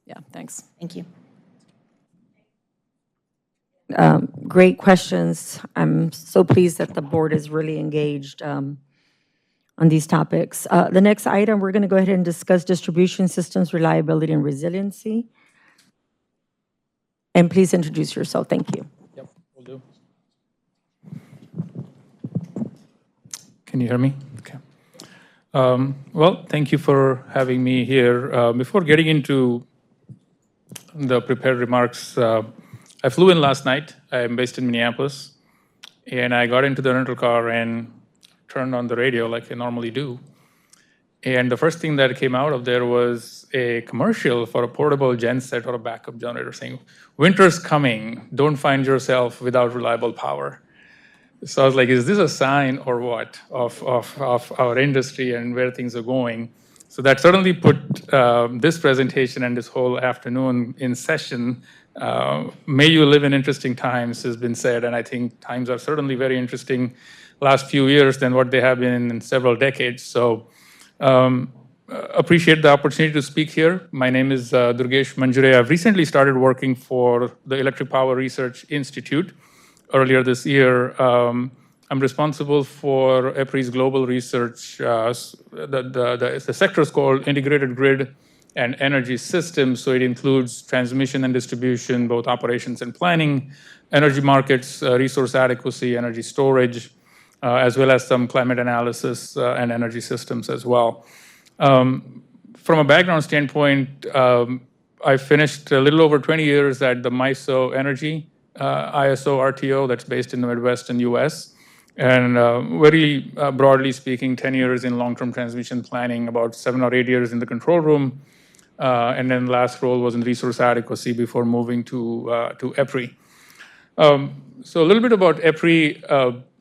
Yeah, thanks. Thank you. Great questions. I'm so pleased that the board is really engaged on these topics. The next item, we're going to go ahead and discuss distribution systems reliability and resiliency. And please introduce yourself. Thank you. Yep, will do. Can you hear me? Okay. Well, thank you for having me here. Before getting into the prepared remarks, I flew in last night. I'm based in Minneapolis, and I got into the rental car and turned on the radio like I normally do. And the first thing that came out of there was a commercial for a portable genset or a backup generator saying, "Winter's coming, don't find yourself without reliable power." So I was like, is this a sign or what of our industry and where things are going? So that certainly put this presentation and this whole afternoon in session. May you live in interesting times has been said, and I think times are certainly very interesting last few years than what they have been in several decades. So appreciate the opportunity to speak here. My name is Durgesh Manjure. I've recently started working for the Electric Power Research Institute earlier this year. I'm responsible for EPRI's global research. The sector is called Integrated Grid and Energy Systems, so it includes transmission and distribution, both operations and planning, energy markets, resource adequacy, energy storage, as well as some climate analysis and energy systems as well. From a background standpoint, I finished a little over 20 years at the MISO Energy ISO RTO that's based in the Midwestern US. And very broadly speaking, 10 years in long-term transmission planning, about 7 or 8 years in the control room. And then last role was in resource adequacy before moving to EPRI. So a little bit about EPRI.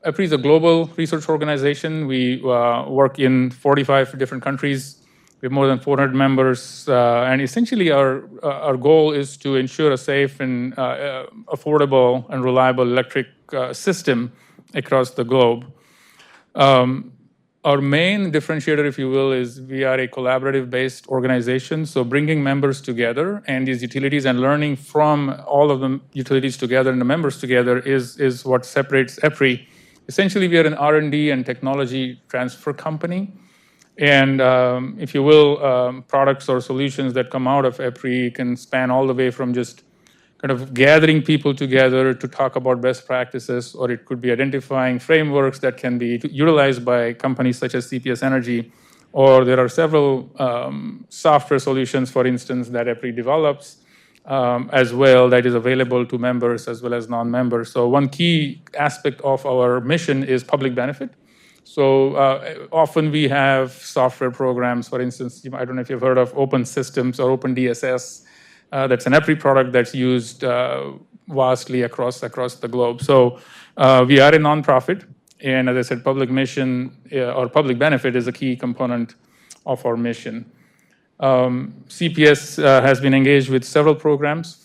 EPRI is a global research organization. We work in 45 different countries. We have more than 400 members. And essentially our goal is to ensure a safe and affordable and reliable electric system across the globe. Our main differentiator, if you will, is we are a collaborative-based organization, so bringing members together and these utilities and learning from all of the utilities together and the members together is what separates EPRI. Essentially, we are an R&D and technology transfer company. And if you will, products or solutions that come out of EPRI can span all the way from just kind of gathering people together to talk about best practices, or it could be identifying frameworks that can be utilized by companies such as CPS Energy, or there are several software solutions, for instance, that EPRI develops as well that is available to members as well as non-members. So one key aspect of our mission is public benefit. So often we have software programs, for instance, I don't know if you've heard of Open Systems or Open DSS. That's an EPRI product that's used vastly across the globe. So we are a nonprofit, and as I said, public mission or public benefit is a key component of our mission. CPS has been engaged with several programs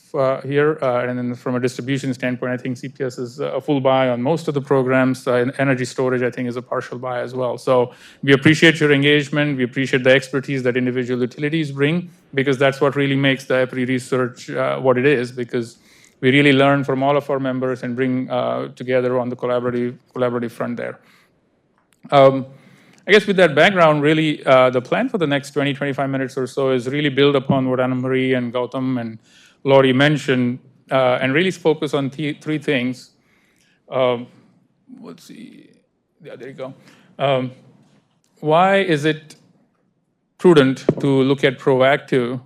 here, and then from a distribution standpoint, I think CPS is a full buy on most of the programs. Energy storage, I think, is a partial buy as well. So we appreciate your engagement. We appreciate the expertise that individual utilities bring, because that's what really makes the EPRI research what it is, because we really learn from all of our members and bring together on the collaborative front there. I guess with that background, really, the plan for the next 20, 25 minutes or so is really build upon what Anna Marie and Gautam and Laurie mentioned, and really focus on three things. Let's see. Yeah, there you go. Why is it prudent to look at proactive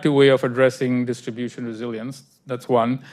way of addressing distribution resilience? That's one.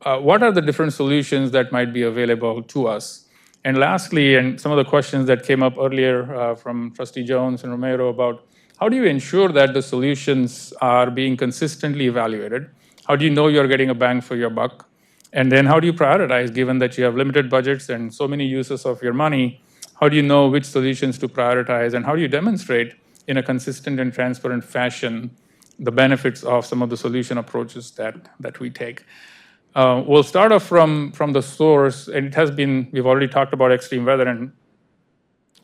What are the different solutions that might be available to us? And lastly, and some of the questions that came up earlier from Trustee Jones and Romero about how do you ensure that the solutions are being consistently evaluated? How do you know you're getting a bang for your buck? And then how do you prioritize, given that you have limited budgets and so many uses of your money? How do you know which solutions to prioritize? And how do you demonstrate in a consistent and transparent fashion the benefits of some of the solution approaches that we take? We'll start off from the source, and it has been, we've already talked about extreme weather, and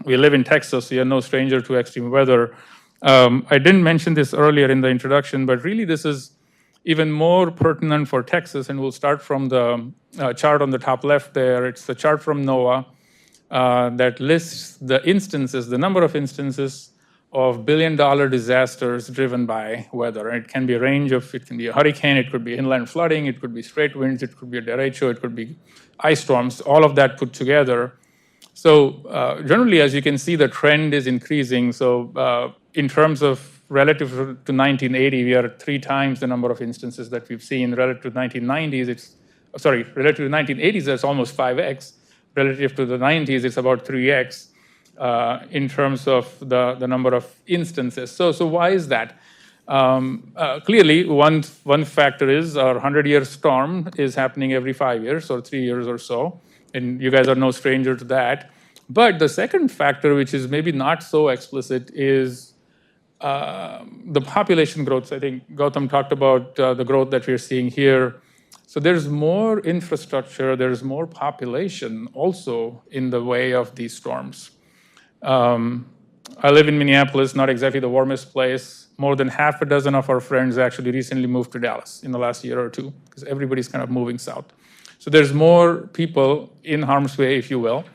we live in Texas, so you're no stranger to extreme weather. I didn't mention this earlier in the introduction, but really this is even more pertinent for Texas, and we'll start from the chart on the top left there. It's the chart from NOAA that lists the instances, the number of instances of billion-dollar disasters driven by weather. And it can be a range of, it can be a hurricane, it could be inland flooding, it could be straight winds, it could be a derecho, it could be ice storms, all of that put together. So generally, as you can see, the trend is increasing. So in terms of relative to 1980, we are 3 times the number of instances that we've seen. Relative to 1990s, relative to the 1980s, that's almost 5x. Relative to the 90s, it's about 3x in terms of the number of instances. So why is that? Clearly, one factor is our 100-year storm is happening every 5 years or 3 years or so, and you guys are no stranger to that. But the second factor, which is maybe not so explicit, is the population growth. I think Gautam talked about the growth that we're seeing here. So there's more infrastructure, there's more population also in the way of these storms. I live in Minneapolis, not exactly the warmest place. More than half a dozen of our friends actually recently moved to Dallas in the last year or two, because everybody's kind of moving south. So there's more people in harm's way, if you will.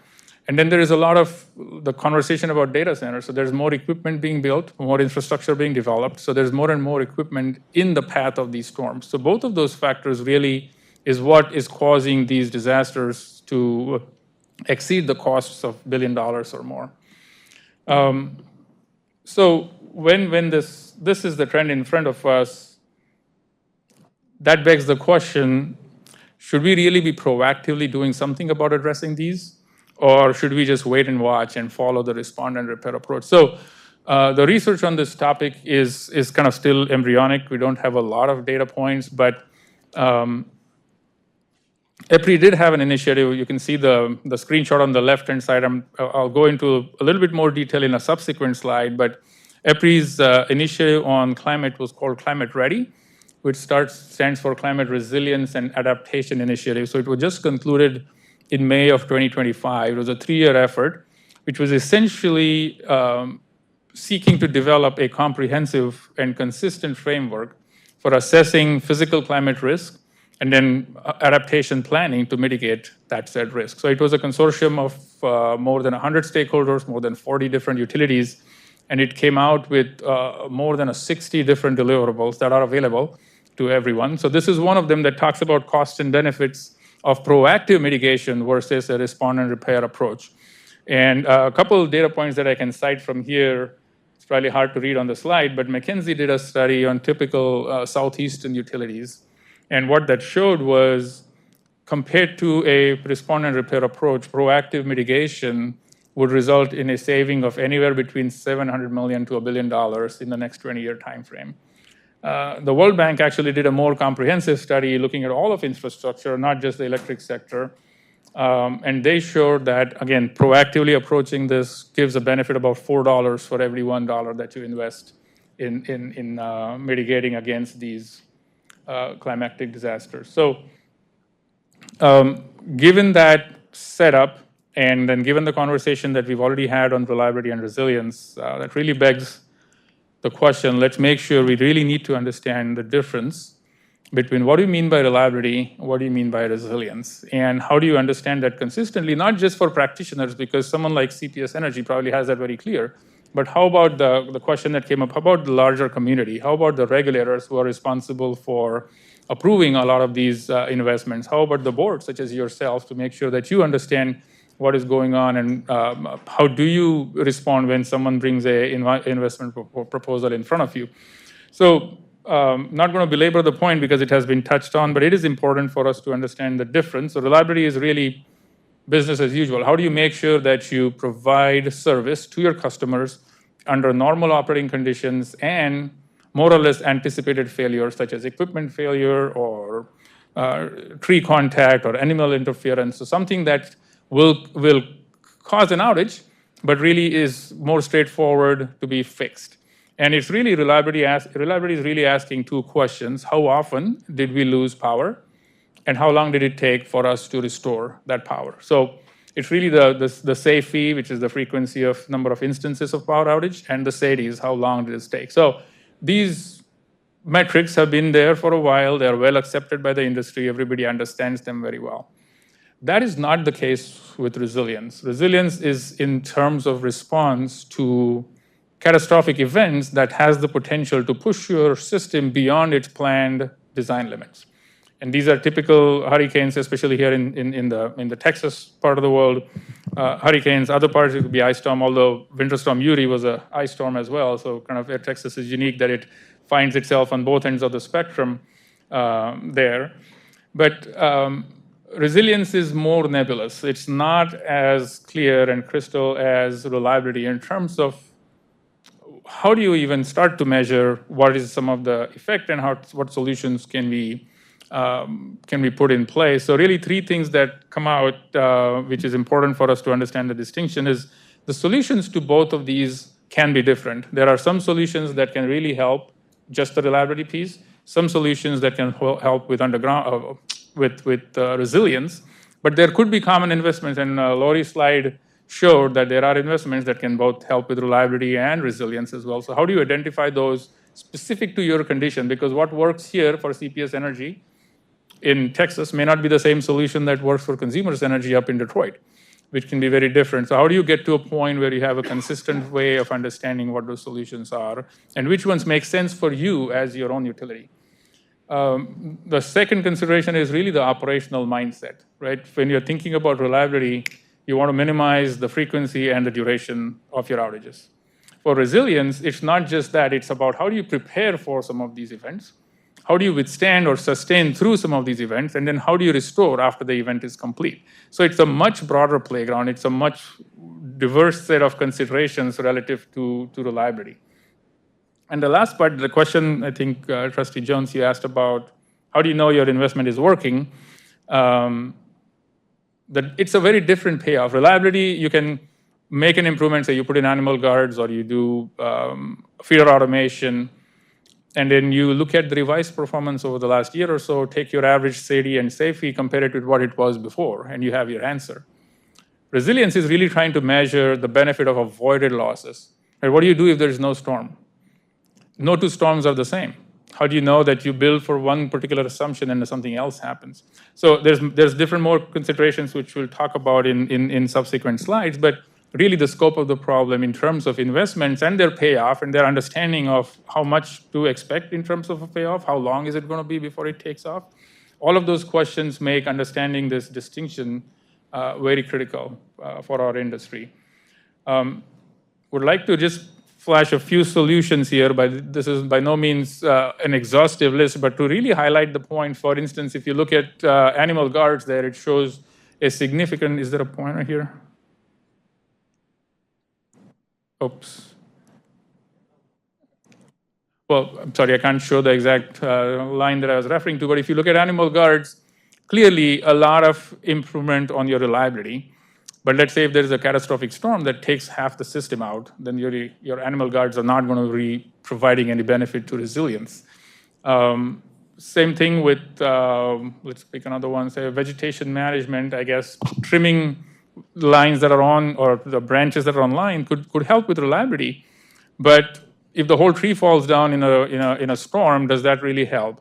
And then there is a lot of the conversation about data centers. So there's more equipment being built, more infrastructure being developed. So there's more and more equipment in the path of these storms. So both of those factors really is what is causing these disasters to exceed the costs of $1 billion or more. So when this is the trend in front of us, that begs the question, should we really be proactively doing something about addressing these? Or should we just wait and watch and follow the respond and repair approach? So the research on this topic is kind of still embryonic. We don't have a lot of data points, but EPRI did have an initiative. You can see the screenshot on the left-hand side. I'll go into a little bit more detail in a subsequent slide, but EPRI's initiative on climate was called Climate Ready, which stands for Climate Resilience and Adaptation Initiative. So it was just concluded in May of 2025. It was a 3-year effort, which was essentially seeking to develop a comprehensive and consistent framework for assessing physical climate risk and then adaptation planning to mitigate that said risk. So it was a consortium of more than 100 stakeholders, more than 40 different utilities, and it came out with more than 60 different deliverables that are available to everyone. So this is one of them that talks about costs and benefits of proactive mitigation versus a respond and repair approach. And a couple of data points that I can cite from here, it's probably hard to read on the slide, but McKinsey did a study on typical southeastern utilities. And what that showed was, compared to a respond and repair approach, proactive mitigation would result in a saving of anywhere between $700 million to $1 billion in the next 20-year time frame. The World Bank actually did a more comprehensive study looking at all of infrastructure, not just the electric sector. And they showed that, again, proactively approaching this gives a benefit about $4 for every $1 that you invest in mitigating against these climatic disasters. So given that setup, and then given the conversation that we've already had on reliability and resilience, that really begs the question, let's make sure we really need to understand the difference between what do you mean by reliability, what do you mean by resilience, and how do you understand that consistently, not just for practitioners, because someone like CPS Energy probably has that very clear, but how about the question that came up, how about the larger community? How about the regulators who are responsible for approving a lot of these investments? How about the board, such as yourself, to make sure that you understand what is going on, and how do you respond when someone brings an investment proposal in front of you? So not going to belabor the point because it has been touched on, but it is important for us to understand the difference. So reliability is really business as usual. How do you make sure that you provide service to your customers under normal operating conditions and more or less anticipated failures, such as equipment failure or tree contact or animal interference? So something that will cause an outage, but really is more straightforward to be fixed. And it's really reliability is really asking two questions. How often did we lose power? And how long did it take for us to restore that power? So it's really the SAFE, which is the frequency of number of instances of power outage, and the SAIDI is how long did it take. So these metrics have been there for a while. They're well accepted by the industry. Everybody understands them very well. That is not the case with resilience. Resilience is in terms of response to catastrophic events that has the potential to push your system beyond its planned design limits. And these are typical hurricanes, especially here in the Texas part of the world. Hurricanes, other parts it could be ice storm, although Winter Storm Uri was an ice storm as well. So kind of Texas is unique that it finds itself on both ends of the spectrum there. But resilience is more nebulous. It's not as clear and crystal as reliability in terms of how do you even start to measure what is some of the effect and what solutions can we can be put in place. So really 3 things that come out, which is important for us to understand the distinction, is the solutions to both of these can be different. There are some solutions that can really help just the reliability piece, some solutions that can help with underground, with resilience, but there could be common investments, and Lori's slide showed that there are investments that can both help with reliability and resilience as well. So how do you identify those specific to your condition? Because what works here for CPS Energy in Texas may not be the same solution that works for Consumers Energy up in Detroit, which can be very different. So how do you get to a point where you have a consistent way of understanding what those solutions are and which ones make sense for you as your own utility? The second consideration is really the operational mindset, right? When you're thinking about reliability, you want to minimize the frequency and the duration of your outages. For resilience, it's not just that, it's about how do you prepare for some of these events, how do you withstand or sustain through some of these events, and then how do you restore after the event is complete? So it's a much broader playground, it's a much diverse set of considerations relative to reliability. And the last part, the question, I think, Trustee Jones, you asked about how do you know your investment is working? That it's a very different payoff. Reliability, you can make an improvement, say you put in animal guards or you do feeder automation, and then you look at the revised performance over the last year or so, take your average SAIDI and SAFE, compare it with what it was before, and you have your answer. Resilience is really trying to measure the benefit of avoided losses. And what do you do if there is no storm? No 2 storms are the same. How do you know that you build for one particular assumption and something else happens? So there's different more considerations which we'll talk about in subsequent slides, but really the scope of the problem in terms of investments and their payoff and their understanding of how much to expect in terms of a payoff, how long is it going to be before it takes off? All of those questions make understanding this distinction very critical for our industry. Would like to just flash a few solutions here, but this is by no means an exhaustive list, but to really highlight the point, for instance, if you look at animal guards there, it shows a significant, is there a pointer here? Oops. Well, I'm sorry, I can't show the exact line that I was referring to, but if you look at animal guards, clearly a lot of improvement on your reliability. But let's say if there's a catastrophic storm that takes half the system out, then your animal guards are not going to be providing any benefit to resilience. Same thing with, let's pick another one, say vegetation management, I guess, trimming lines that are on, or the branches that are on line could help with reliability. But if the whole tree falls down in a storm, does that really help?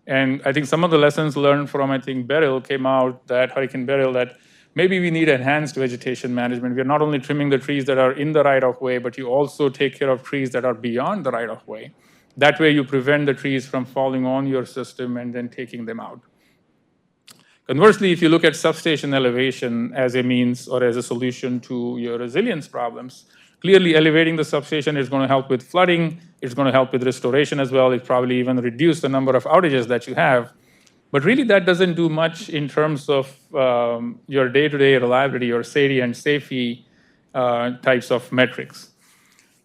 And I think some of the lessons learned from, I think, Beryl came out, that Hurricane Beryl, that maybe we need enhanced vegetation management. We're not only trimming the trees that are in the right-of-way, but you also take care of trees that are beyond the right-of-way. That way you prevent the trees from falling on your system and then taking them out. Conversely, if you look at substation elevation as a means or as a solution to your resilience problems, clearly elevating the substation is going to help with flooding, it's going to help with restoration as well, it probably even reduce the number of outages that you have. But really that doesn't do much in terms of your day-to-day reliability or SAIDI and SAFE types of metrics.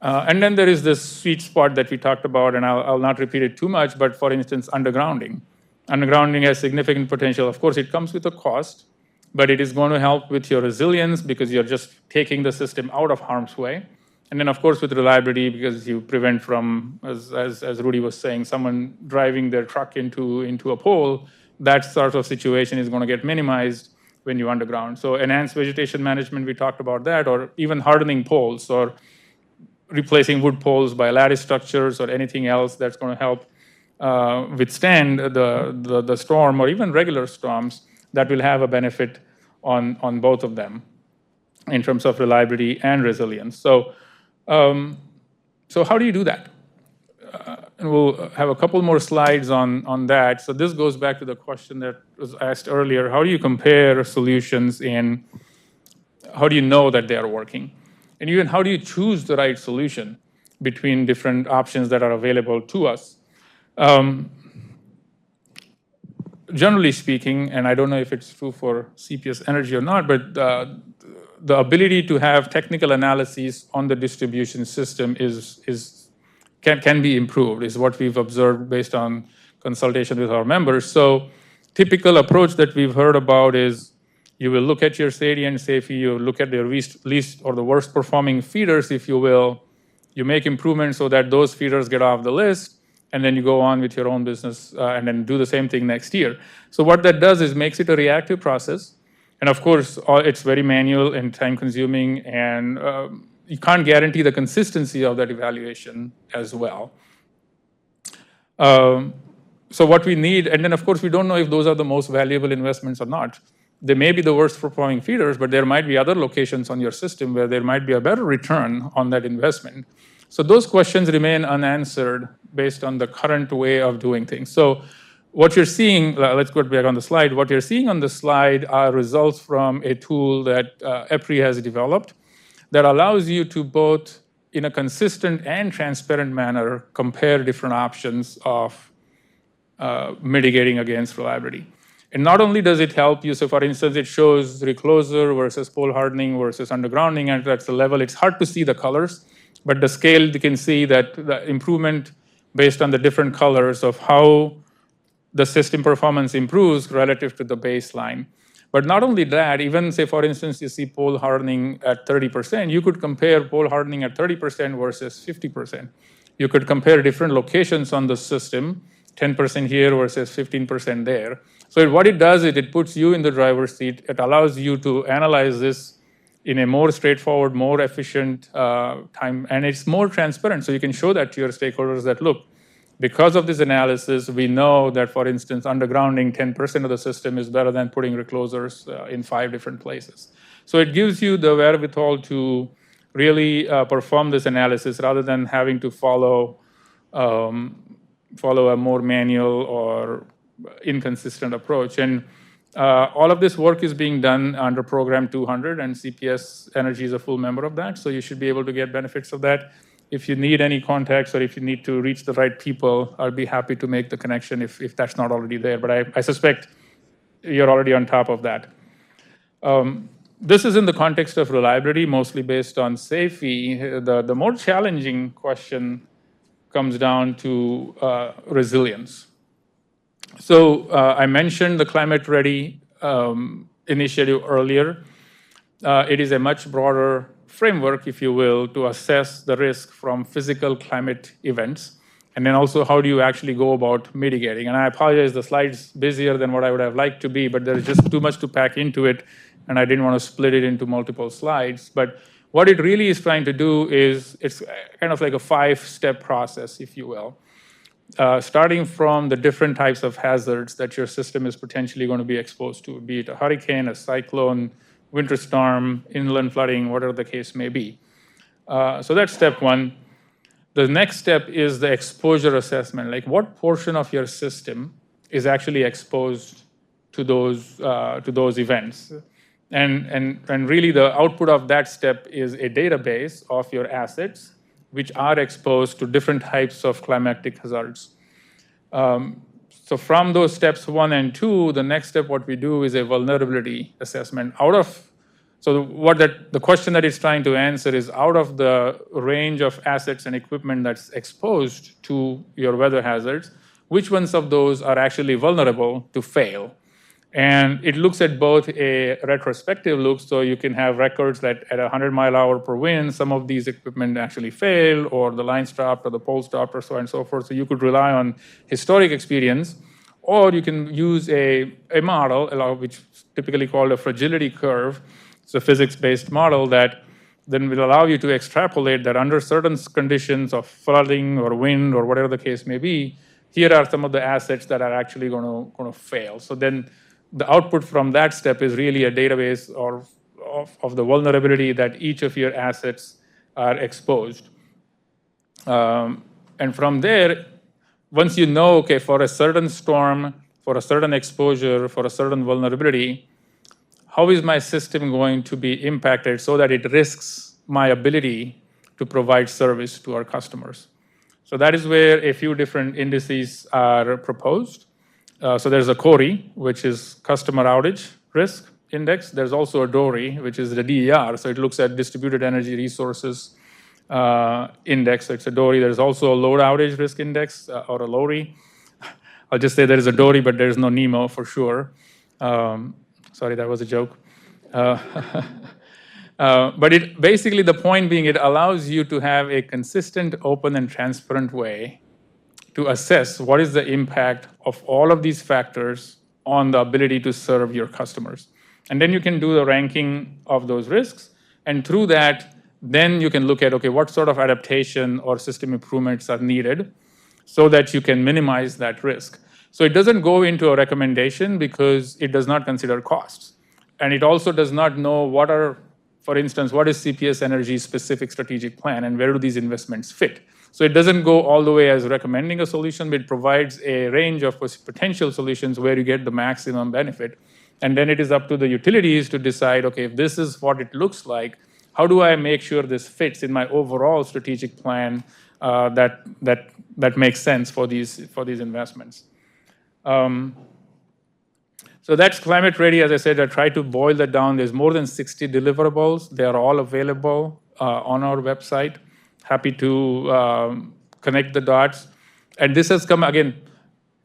And then there is this sweet spot that we talked about, and I'll not repeat it too much, but for instance, undergrounding. Undergrounding has significant potential. Of course, it comes with a cost, but it is going to help with your resilience because you're just taking the system out of harm's way. And then, of course, with reliability, because you prevent from, as Rudy was saying, someone driving their truck into a pole, that sort of situation is going to get minimized when you underground. So enhanced vegetation management, we talked about that, or even hardening poles, or replacing wood poles by lattice structures or anything else that's going to help withstand the storm or even regular storms, that will have a benefit on both of them in terms of reliability and resilience. So how do you do that? And we'll have a couple more slides on that. So this goes back to the question that was asked earlier. How do you compare solutions, and how do you know that they are working? And even how do you choose the right solution between different options that are available to us? Generally speaking, and I don't know if it's true for CPS Energy or not, but the ability to have technical analyses on the distribution system can be improved, is what we've observed based on consultation with our members. So typical approach that we've heard about is you will look at your salient safety, you look at the least or the worst performing feeders, if you will, you make improvements so that those feeders get off the list, and then you go on with your own business and then do the same thing next year. So what that does is makes it a reactive process. And of course, it's very manual and time consuming, and you can't guarantee the consistency of that evaluation as well. So what we need, and then of course we don't know if those are the most valuable investments or not. They may be the worst performing feeders, but there might be other locations on your system where there might be a better return on that investment. So those questions remain unanswered based on the current way of doing things. So what you're seeing, let's go back on the slide. What you're seeing on the slide are results from a tool that EPRI has developed that allows you to both, in a consistent and transparent manner, compare different options of mitigating against reliability. And not only does it help you, so for instance, it shows recloser versus pole hardening versus undergrounding, and that's the level. It's hard to see the colors, but the scale, you can see that the improvement based on the different colors of how the system performance improves relative to the baseline. But not only that, even say, for instance, you see pole hardening at 30%, you could compare pole hardening at 30% versus 50%. You could compare different locations on the system, 10% here versus 15% there. So what it does is it puts you in the driver's seat. It allows you to analyze this in a more straightforward, more efficient time, and it's more transparent. So you can show that to your stakeholders that, look, because of this analysis, we know that, for instance, undergrounding 10% of the system is better than putting reclosers in 5 different places. So it gives you the wherewithal to really perform this analysis rather than having to follow a more manual or inconsistent approach. And all of this work is being done under Program 200, and CPS Energy is a full member of that, so you should be able to get benefits of that. If you need any contacts or if you need to reach the right people, I'll be happy to make the connection if that's not already there. But I suspect you're already on top of that. This is in the context of reliability, mostly based on safety. The more challenging question comes down to resilience. So I mentioned the Climate Ready initiative earlier. It is a much broader framework, if you will, to assess the risk from physical climate events. And then also, how do you actually go about mitigating? And I apologize, the slide's busier than what I would have liked to be, but there's just too much to pack into it, and I didn't want to split it into multiple slides. But what it really is trying to do is, it's kind of like a 5-step process, if you will. Starting from the different types of hazards that your system is potentially going to be exposed to, be it a hurricane, a cyclone, winter storm, inland flooding, whatever the case may be. So that's step 1. The next step is the exposure assessment, like what portion of your system is actually exposed to those events. And really the output of that step is a database of your assets which are exposed to different types of climatic hazards. So from those steps 1 and 2, the next step, what we do is a vulnerability assessment. The question that it's trying to answer is, out of the range of assets and equipment that's exposed to your weather hazards, which ones of those are actually vulnerable to fail? And it looks at both a retrospective look, so you can have records that at 100 mile per wind, some of these equipment actually fail, or the line stopped, or the pole stopped, or so on and so forth. So you could rely on historic experience, or you can use a model, which is typically called a fragility curve. It's a physics-based model that then will allow you to extrapolate that under certain conditions of flooding or wind or whatever the case may be, here are some of the assets that are actually going to fail. So then the output from that step is really a database of the vulnerability that each of your assets are exposed. And from there, once you know, okay, for a certain storm, for a certain exposure, for a certain vulnerability, how is my system going to be impacted so that it risks my ability to provide service to our customers? So that is where a few different indices are proposed. So there's a CORI, which is Customer Outage Risk Index. There's also a DORI, which is the DER. So it looks at Distributed Energy Resources Index. So it's a DORI. There's also a Load Outage Risk Index, or a LORI. I'll just say there is a Dory, but there is no Nemo for sure. Sorry, that was a joke. But basically the point being it allows you to have a consistent, open, and transparent way to assess what is the impact of all of these factors on the ability to serve your customers. And then you can do the ranking of those risks. And through that, then you can look at, okay, what sort of adaptation or system improvements are needed so that you can minimize that risk. So it doesn't go into a recommendation because it does not consider costs. And it also does not know what are, for instance, what is CPS Energy's specific strategic plan and where do these investments fit? So it doesn't go all the way as recommending a solution, but it provides a range of potential solutions where you get the maximum benefit. And then it is up to the utilities to decide, okay, if this is what it looks like, how do I make sure this fits in my overall strategic plan that makes sense for these investments? So that's Climate Ready. As I said, I tried to boil that down. There's more than 60 deliverables. They are all available on our website. Happy to connect the dots. And this has come, again,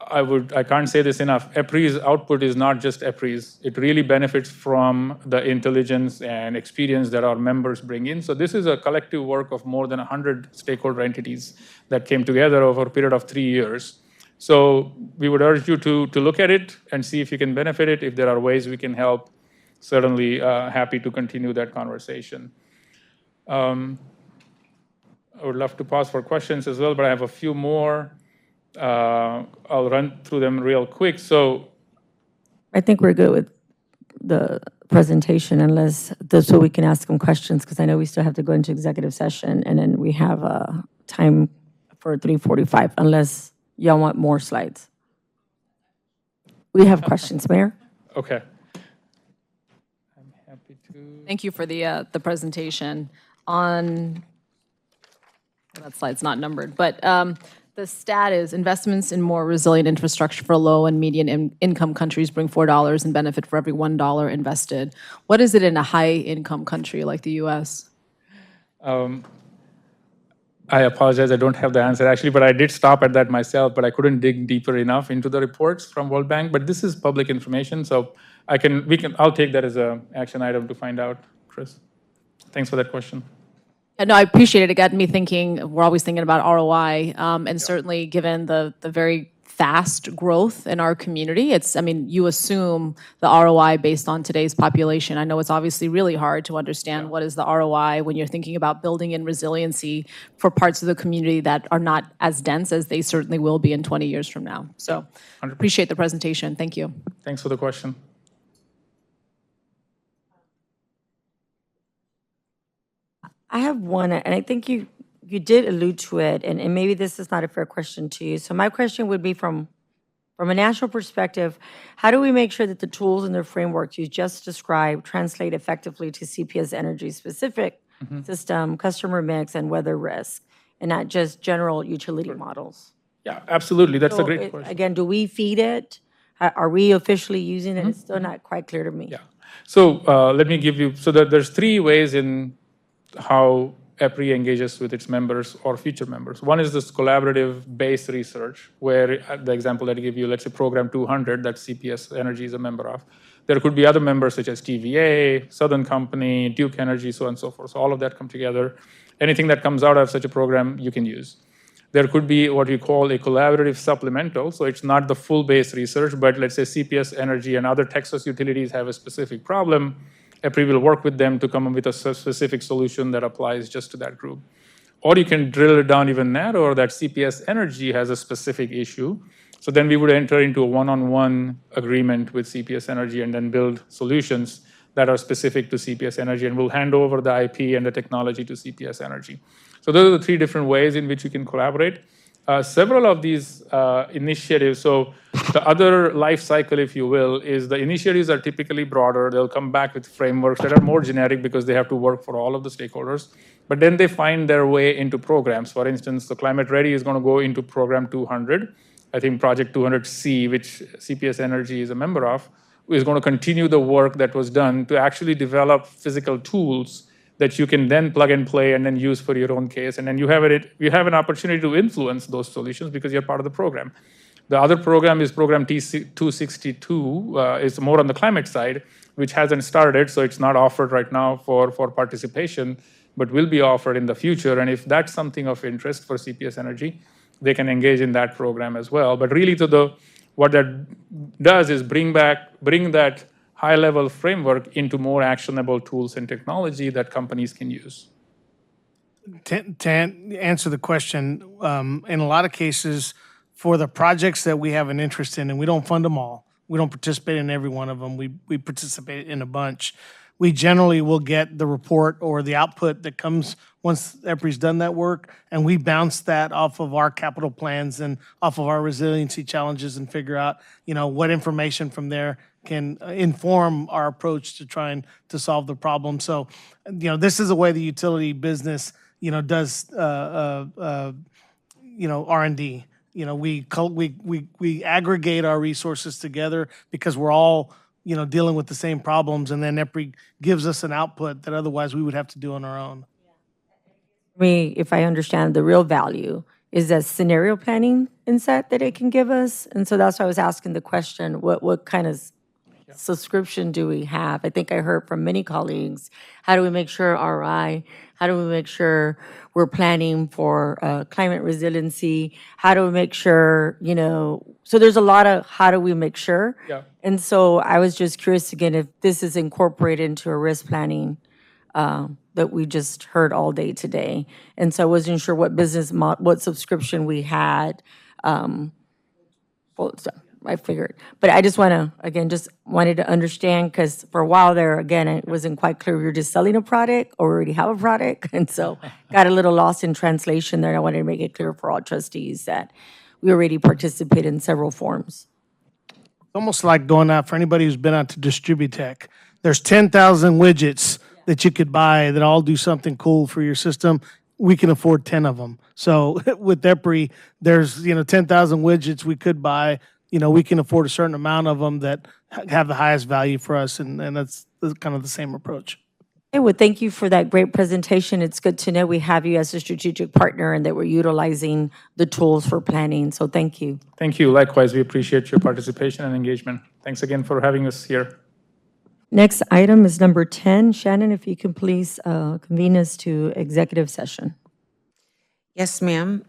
I can't say this enough. EPRI's output is not just EPRI's. It really benefits from the intelligence and experience that our members bring in. So this is a collective work of more than 100 stakeholder entities that came together over a period of 3 years. So we would urge you to look at it and see if you can benefit it. If there are ways we can help, certainly happy to continue that conversation. I would love to pause for questions as well, but I have a few more. I'll run through them real quick. So I think we're good with the presentation unless, so we can ask them questions, because I know we still have to go into executive session, and then we have time for 3:45, unless y'all want more slides. We have questions, Mayor? Okay. I'm happy to. Thank you for the presentation. On, that slide's not numbered, but the stat is investments in more resilient infrastructure for low and median income countries bring $4 in benefit for every $1 invested. What is it in a high income country like the US? I apologize, I don't have the answer actually, but I did stop at that myself, but I couldn't dig deeper enough into the reports from World Bank. But this is public information, so I'll take that as an action item to find out, Chris. Thanks for that question. No, I appreciate it. It got me thinking, we're always thinking about ROI, and certainly given the very fast growth in our community, you assume the ROI based on today's population. I know it's obviously really hard to understand what is the ROI when you're thinking about building in resiliency for parts of the community that are not as dense as they certainly will be in 20 years from now. So 100%. Appreciate the presentation. Thank you. Thanks for the question. I have one, and I think you did allude to it, and maybe this is not a fair question to you. So my question would be from a national perspective, how do we make sure that the tools and the frameworks you just described translate effectively to CPS Energy specific system, customer mix, and weather risk, and not just general utility models? Yeah, absolutely. That's a great question. Again, do we feed it? Are we officially using it? It's still not quite clear to me. Yeah. So let me give you, there's 3 ways in how EPRI engages with its members or future members. One is this collaborative base research, where the example that I give you, let's say Program 200 that CPS Energy is a member of. There could be other members such as TVA, Southern Company, Duke Energy, so on and so forth. So all of that come together. Anything that comes out of such a program, you can use. There could be what we call a collaborative supplemental. So it's not the full base research, but let's say CPS Energy and other Texas utilities have a specific problem. EPRI will work with them to come up with a specific solution that applies just to that group. Or you can drill it down even narrower, that CPS Energy has a specific issue. So then we would enter into a one-on-one agreement with CPS Energy and then build solutions that are specific to CPS Energy, and we'll hand over the IP and the technology to CPS Energy. So those are the 3 different ways in which you can collaborate. Several of these initiatives, so the other life cycle, if you will, is the initiatives are typically broader. They'll come back with frameworks that are more generic because they have to work for all of the stakeholders. But then they find their way into programs. For instance, the Climate Ready is going to go into Program 200. I think Project 200C, which CPS Energy is a member of, is going to continue the work that was done to actually develop physical tools that you can then plug and play and then use for your own case. And then you have an opportunity to influence those solutions because you're part of the program. The other program is program T262, is more on the climate side, which hasn't started, so it's not offered right now for participation, but will be offered in the future. And if that's something of interest for CPS Energy, they can engage in that program as well. But really, what that does is bring that high-level framework into more actionable tools and technology that companies can use. To answer the question, in a lot of cases, for the projects that we have an interest in, and we don't fund them all, we don't participate in every one of them, we participate in a bunch. We generally will get the report or the output that comes once EPRI's done that work, and we bounce that off of our capital plans and off of our resiliency challenges and figure out, what information from there can inform our approach to trying to solve the problem. So, this is a way the utility business, does, R&D. We aggregate our resources together because we're all, dealing with the same problems, and then EPRI gives us an output that otherwise we would have to do on our own. Me, if I understand, the real value is that scenario planning insight that it can give us. And so that's why I was asking the question, what kind of subscription do we have? I think I heard from many colleagues, how do we make sure RI, how do we make sure we're planning for climate resiliency? How do we make sure, so there's a lot of how do we make sure? Yeah. And so I was just curious again if this is incorporated into a risk planning that we just heard all day today. And so I wasn't sure what what subscription we had. I figured. But I just want to, again, just wanted to understand, because for a while there, again, it wasn't quite clear we were just selling a product or we already have a product. And so got a little lost in translation there. And I wanted to make it clear for all trustees that we already participate in several forms. Almost like going out, for anybody who's been out to Distributech, there's 10,000 widgets that you could buy that all do something cool for your system. We can afford 10 of them. So with EPRI, there's 10,000 widgets we could buy. We can afford a certain amount of them that have the highest value for us, and that's kind of the same approach. Okay, well, thank you for that great presentation. It's good to know we have you as a strategic partner and that we're utilizing the tools for planning. So thank you. Thank you. Likewise, we appreciate your participation and engagement. Thanks again for having us here. Next item is number 10. Shannon, if you can please convene us to executive session. Yes, ma'am.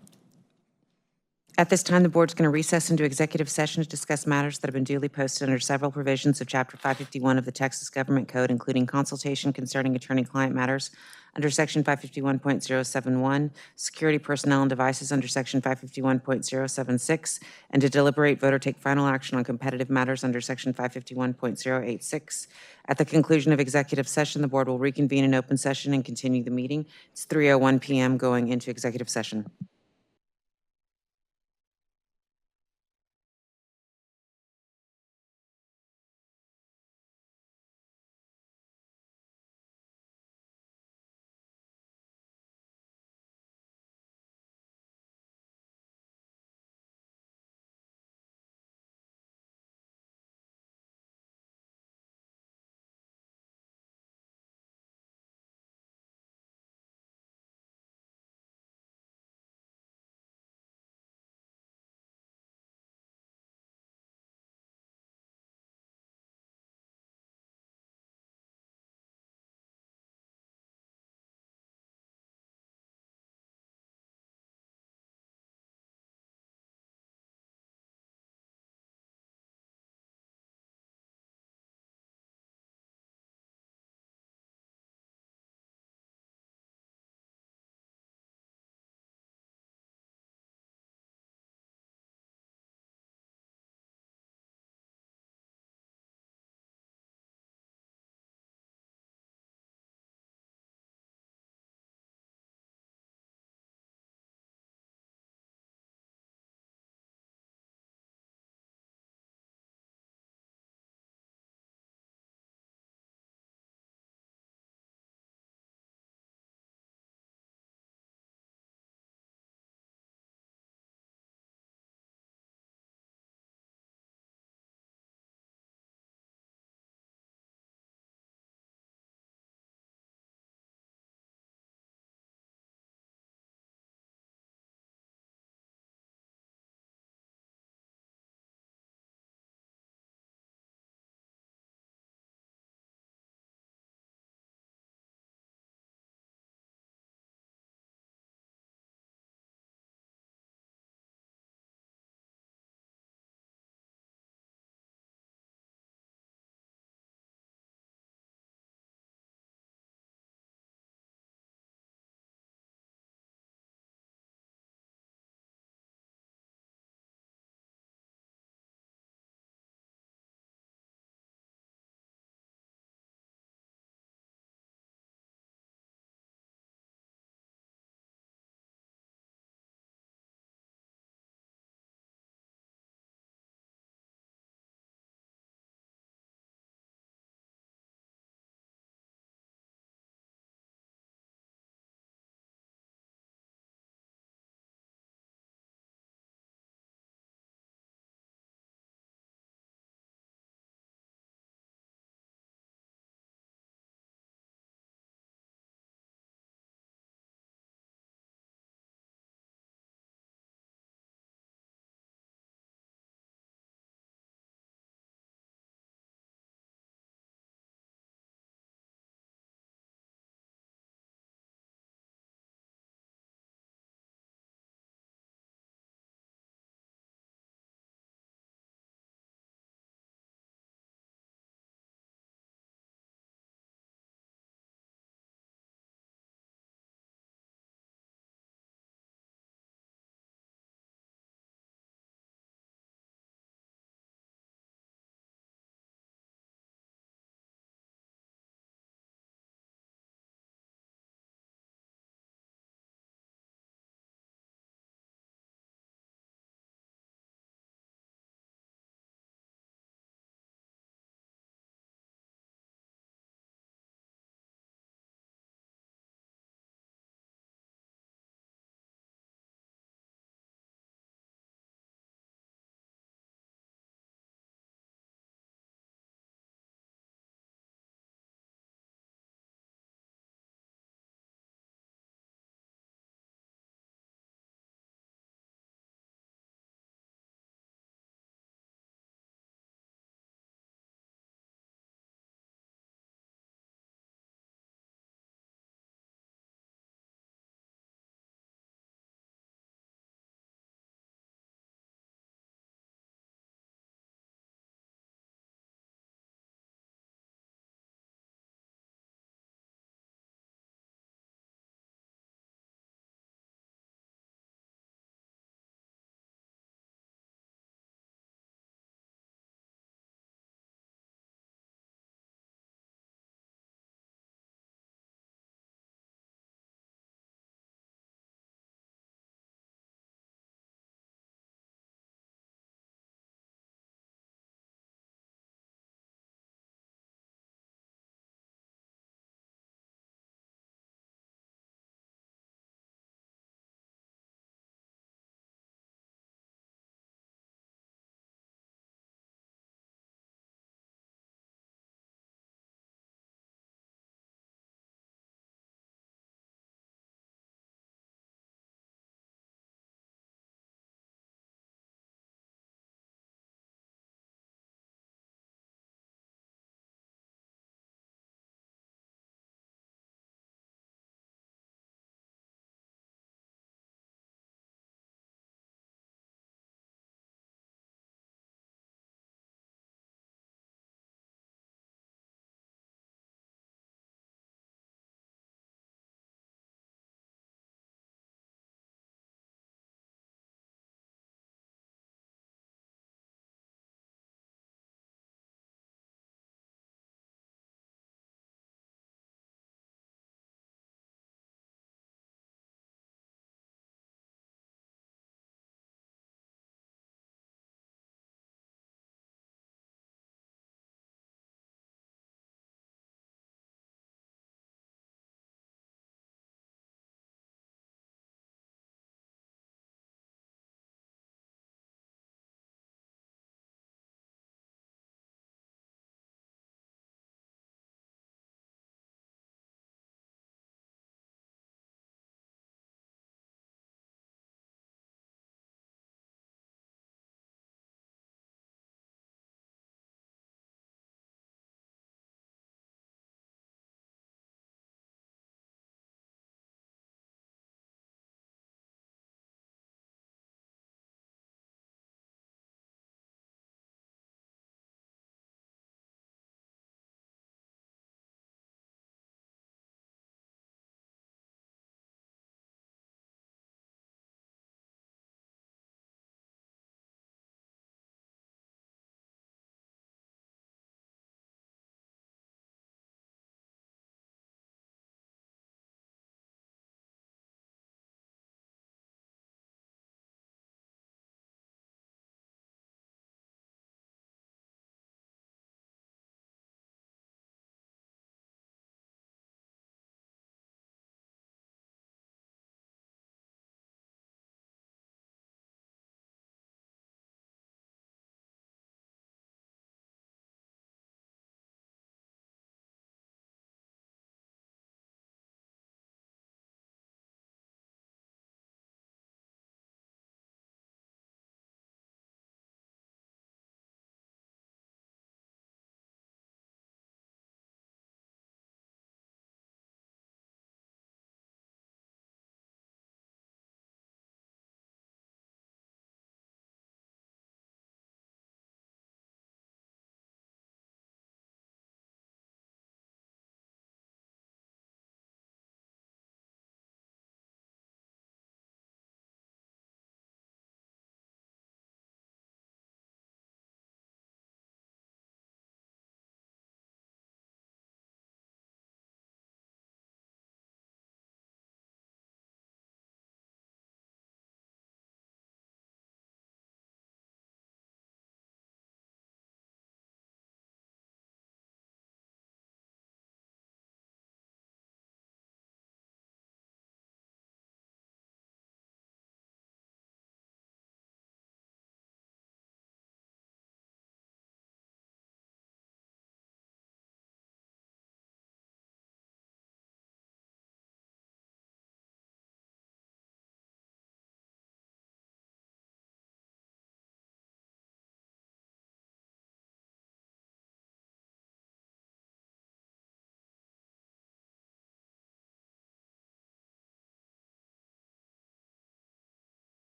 At this time, the board's going to recess into executive session to discuss matters that have been duly posted under several provisions of Chapter 551 of the Texas Government Code, including consultation concerning attorney-client matters under Section 551.071, security personnel and devices under Section 551.076, and to deliberate, vote, or take final action on competitive matters under Section 551.086. At the conclusion of executive session, the board will reconvene in open session and continue the meeting. It's 3:01 p.m. going into executive session.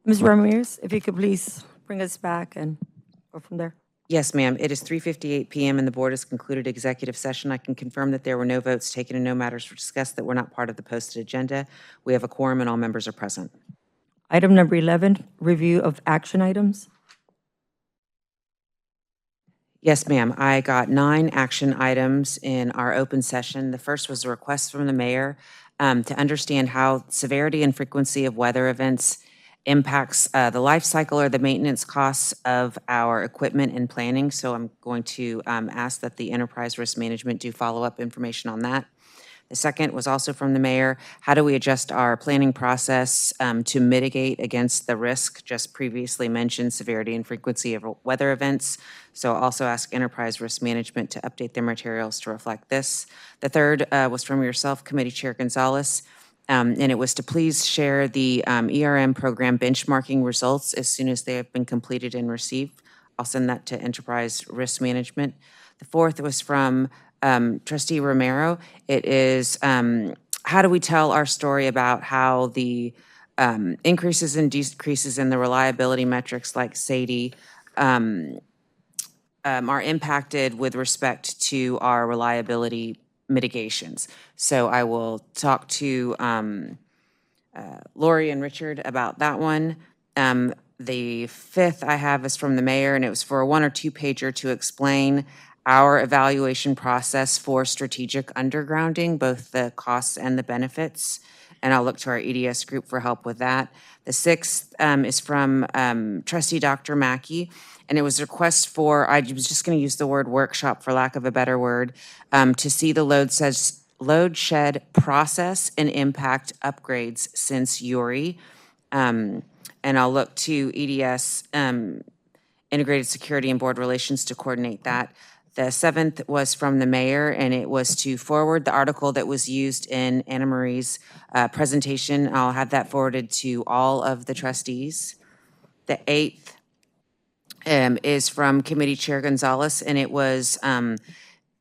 Ms. Ramirez, if you could please bring us back and go from there. Yes, ma'am. It is 3:58 PM and the board has concluded executive session. I can confirm that there were no votes taken and no matters were discussed that were not part of the posted agenda. We have a quorum and all members are present. Item number 11, review of action items. Yes, ma'am. I got 9 action items in our open session. The first was a request from the mayor to understand how severity and frequency of weather events impacts the life cycle or the maintenance costs of our equipment and planning. So I'm going to ask that the enterprise risk management do follow-up information on that. The second was also from the mayor. How do we adjust our planning process to mitigate against the risk just previously mentioned, severity and frequency of weather events? So I'll also ask enterprise risk management to update their materials to reflect this. The third was from yourself, Committee Chair Gonzalez, and it was to please share the ERM program benchmarking results as soon as they have been completed and received. I'll send that to enterprise risk management. The fourth was from Trustee Romero. It is, how do we tell our story about how the increases and decreases in the reliability metrics like SAIDI are impacted with respect to our reliability mitigations. So I will talk to Lori and Richard about that one. The fifth I have is from the mayor, and it was for a 1 or 2 pager to explain our evaluation process for strategic undergrounding, both the costs and the benefits. And I'll look to our EDS group for help with that. The sixth is from Trustee Dr. Mackey, and it was a request for, I was just going to use the word workshop for lack of a better word, to see the load shed process and impact upgrades since Uri. And I'll look to EDS, Integrated Security and Board Relations, to coordinate that. The seventh was from the mayor, and it was to forward the article that was used in Anna Marie's presentation. I'll have that forwarded to all of the trustees. The eighth is from Committee Chair Gonzalez, and it was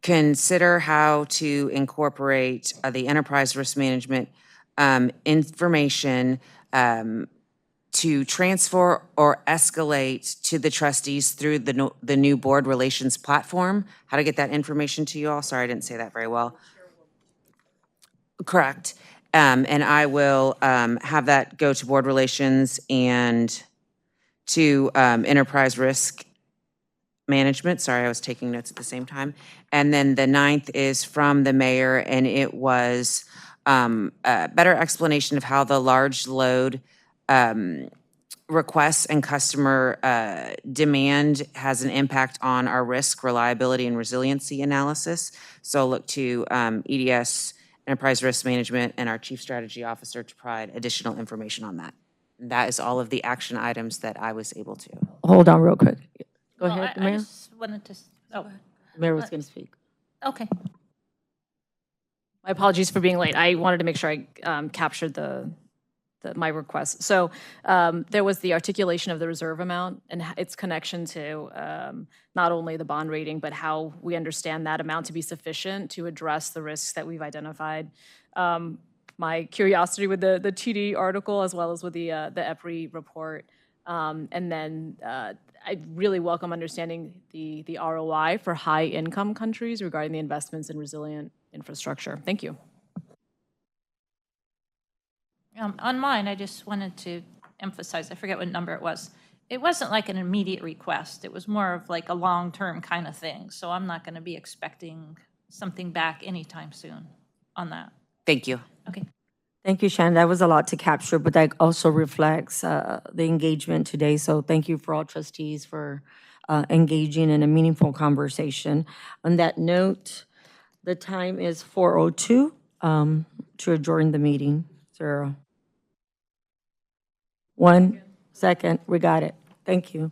consider how to incorporate the enterprise risk management information to transfer or escalate to the trustees through the new board relations platform. How to get that information to you all? Sorry, I didn't say that very well. Correct. And I will have that go to board relations and to enterprise risk management. Sorry, I was taking notes at the same time. And then the ninth is from the mayor, and it was a better explanation of how the large load requests and customer demand has an impact on our risk, reliability, and resiliency analysis. So I'll look to EDS, Enterprise Risk Management, and our Chief Strategy Officer to provide additional information on that. And that is all of the action items that I was able to. Hold on real quick. Go Well, ahead, I Mayor. just wanted to, oh, The mayor was going to speak. okay. My apologies for being late. I wanted to make sure I captured my request. So there was the articulation of the reserve amount and its connection to not only the bond rating, but how we understand that amount to be sufficient to address the risks that we've identified. My curiosity with the TD article, as well as with the EPRI report, and then I really welcome understanding the ROI for high-income countries regarding the investments in resilient infrastructure. Thank you. On mine, I just wanted to emphasize, I forget what number it was. It wasn't like an immediate request. It was more of like a long-term kind of thing. So I'm not going to be expecting something back anytime soon on that. Thank you. Okay. Thank you, Shannon. That was a lot to capture, but that also reflects the engagement today. So thank you for all trustees for engaging in a meaningful conversation. On that note, the time is 4:02 to adjourn the meeting. 0. 1 second, we got it. Thank you.